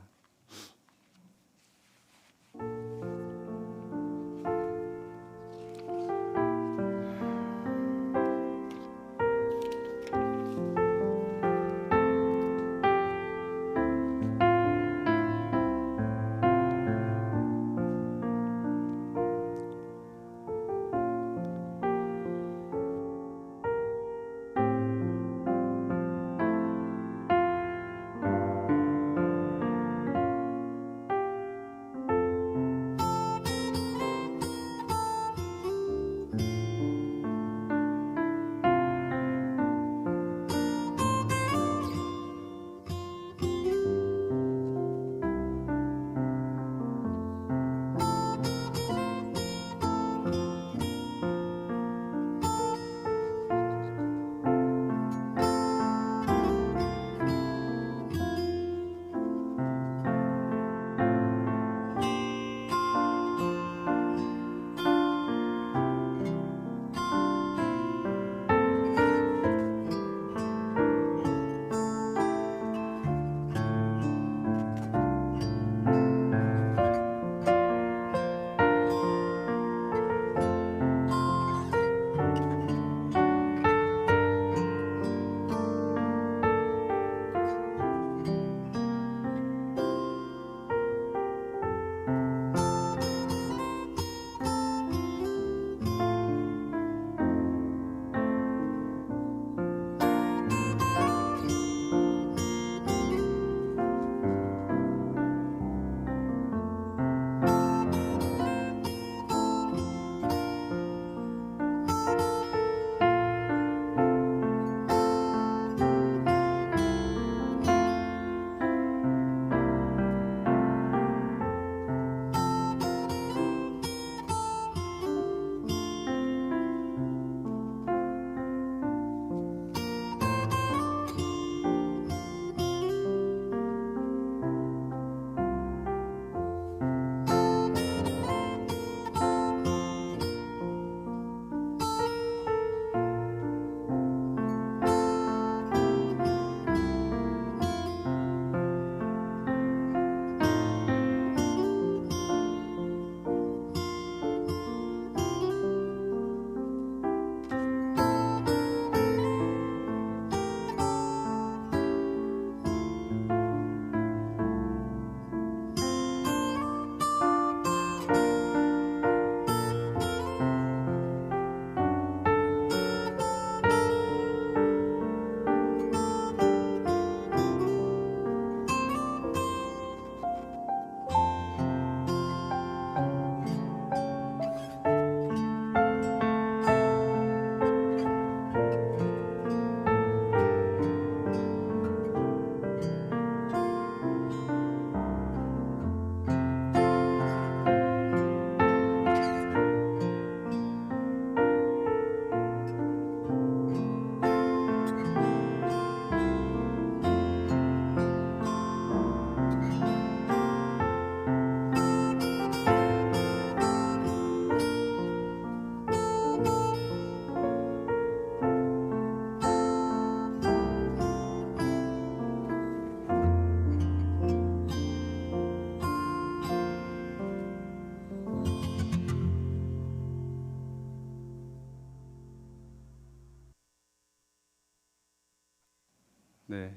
네,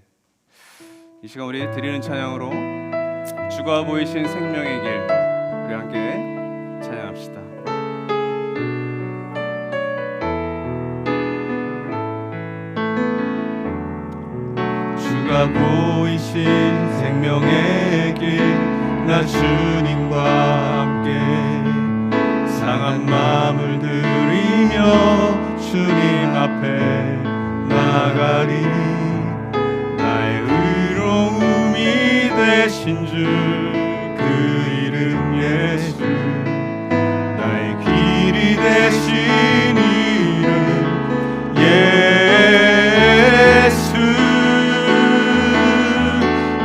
이 시간 우리 드리는 찬양으로 주가 보이신 생명의 길 우리 함께 찬양합시다. 주가 보이신 생명의 길 나 주님과 함께 상한 마음을 들이며 주님 앞에 나가리니 나의 의로움이 되신 주 그 이름 예수 나의 길이 되신 이름 예수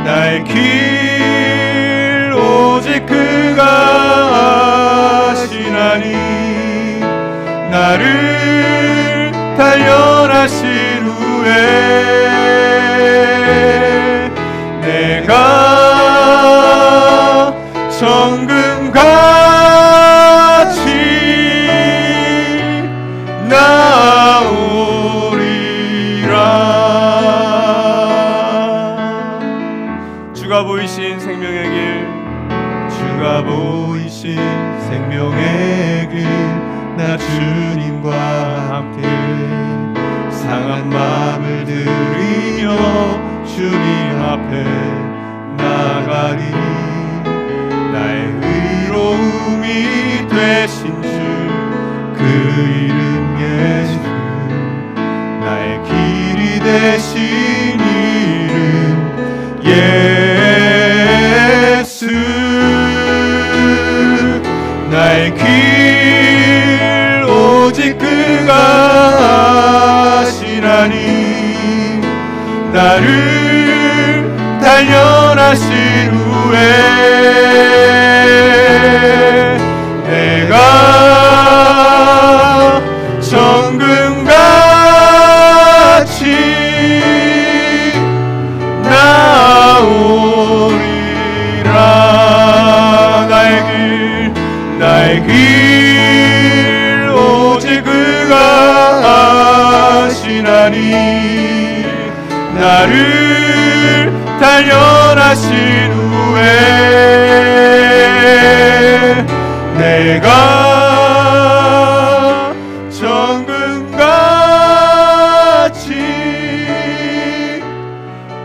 나의 길 오직 그가 하시나니 나를 단련하신 후에 내가 정금같이 나오리라. 주가 보이신 생명의 길 주가 보이신 생명의 길 나 주님과 함께 상한 마음을 들이며 주님 앞에 나가리 나의 의로움이 되신 주 그 이름 예수 나의 길이 되신 이름 예수 나의 길 오직 그가 하시나니 나를 단련하신 후에 내가 정금같이 나오리라. 나의 길 오직 그가 하시나니 나를 단련하신 후에 내가 정금같이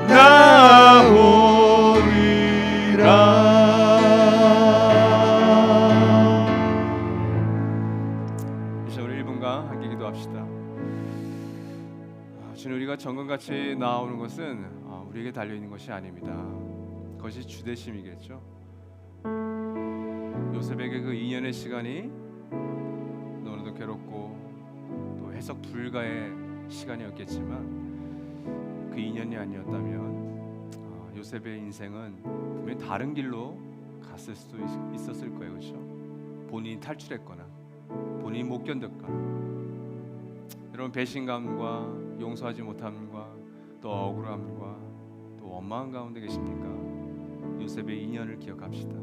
나오리라. 이제 우리 1분간 함께 기도합시다. 주님, 우리가 정금같이 나오는 것은 우리에게 달려있는 것이 아닙니다. 그것이 주대심이겠죠. 요셉에게 그 2년의 시간이 너무나도 괴롭고 또 해석 불가의 시간이었겠지만 그 2년이 아니었다면 요셉의 인생은 분명히 다른 길로 갔을 수도 있었을 거예요. 그렇죠? 본인이 탈출했거나 본인이 못 견뎠거나 여러분, 배신감과 용서하지 못함과 또 억울함과 또 원망 가운데 계십니까? 요셉의 2년을 기억합시다.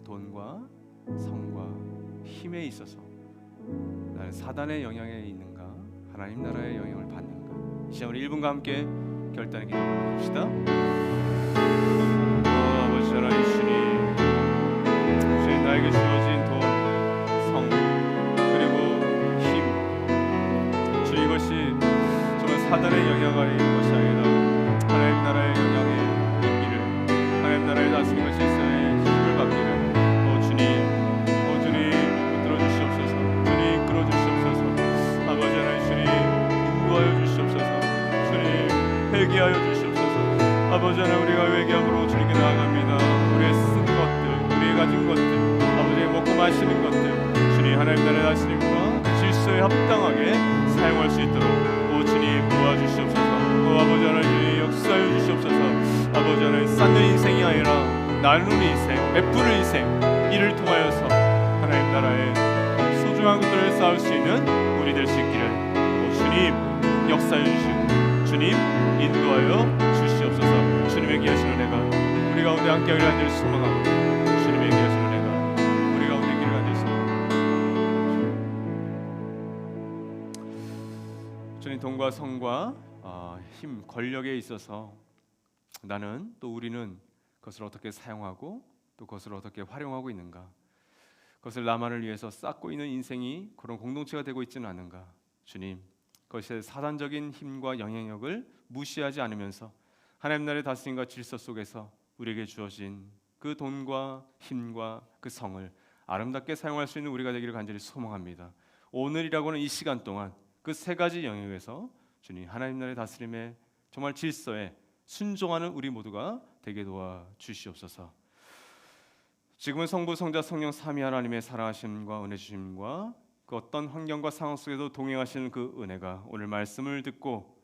돈과 성과 힘에 있어서 나는 사단의 영향에 있는가 하나님 나라의 영향을 받는가? 이제 우리 1분과 함께 결단의 기도를 드립시다. 아버지 하나님, 주님 나에게 주어진 돈, 성 그리고 힘, 주 이것이 정말 사단의 영향 아래 있는 것이 아니라 하나님 나라의 영향에 있기를, 하나님 나라의 다스림 것이 있어야 힘을 받기를 주님 붙들어 주시옵소서. 주님 이끌어 주시옵소서. 아버지 하나님, 주님 인도하여 주시옵소서. 주님 회개하여 주시옵소서. 아버지 하나님, 우리가 회개함으로 주님께 나아갑니다. 우리의 쓴 것들, 우리의 가진 것들, 아버지의 먹고 마시는 것들, 주님 하나님 나라의 다스림과 질서에 합당하게 사용할 수 있도록 주님 도와주시옵소서. 아버지 하나님, 주님 역사하여 주시옵소서. 아버지 하나님, 쌓는 인생이 아니라 나누는 인생, 베푸는 인생, 이를 통하여서 하나님 나라의 소중한 것들을 쌓을 수 있는 우리 될 수 있기를 주님 역사해 주시고 주님 인도하여 주시옵소서. 주님의 귀하신 은혜가 우리 가운데 함께 하기를 간절히 소망하고 주님의 귀하신 은혜가 우리 가운데 있기를 간절히 소망합니다. 주님, 돈과 성과 힘, 권력에 있어서 나는 또 우리는 그것을 어떻게 사용하고 또 그것을 어떻게 활용하고 있는가? 그것을 나만을 위해서 쌓고 있는 인생이 그런 공동체가 되고 있지는 않은가? 주님, 그것의 사단적인 힘과 영향력을 무시하지 않으면서 하나님 나라의 다스림과 질서 속에서 우리에게 주어진 그 돈과 힘과 그 성을 아름답게 사용할 수 있는 우리가 되기를 간절히 소망합니다. 오늘이라고는 이 시간 동안 그 세 가지 영역에서 주님 하나님 나라의 다스림의 정말 질서에 순종하는 우리 모두가 되게 도와 주시옵소서. 지금은 성부, 성자, 성령 삼위 하나님의 사랑하심과 은혜 주심과 그 어떤 환경과 상황 속에도 동행하시는 그 은혜가 오늘 말씀을 듣고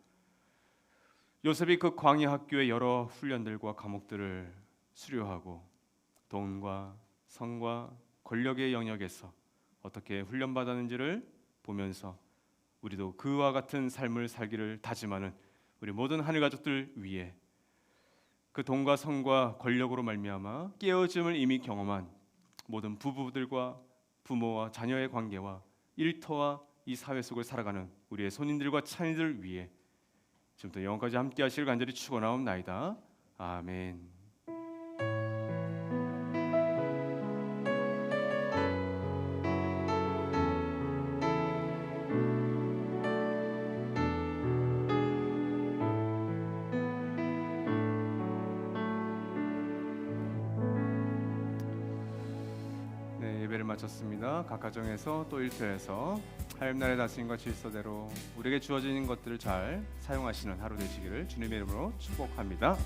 요셉이 그 광야 학교의 여러 훈련들과 과목들을 수료하고 돈과 성과 권력의 영역에서 어떻게 훈련받았는지를 보면서 우리도 그와 같은 삶을 살기를 다짐하는 우리 모든 하늘 가족들 위해 그 돈과 성과 권력으로 말미암아 깨어짐을 이미 경험한 모든 부부들과 부모와 자녀의 관계와 일터와 이 사회 속을 살아가는 우리의 손님들과 차인들 위해 지금부터 영원까지 함께 하시길 간절히 축원하옵나이다. 아멘. 예배를 마쳤습니다. 각 가정에서 또 일터에서 하나님 나라의 다스림과 질서대로 우리에게 주어진 것들을 잘 사용하시는 하루 되시기를 주님의 이름으로 축복합니다.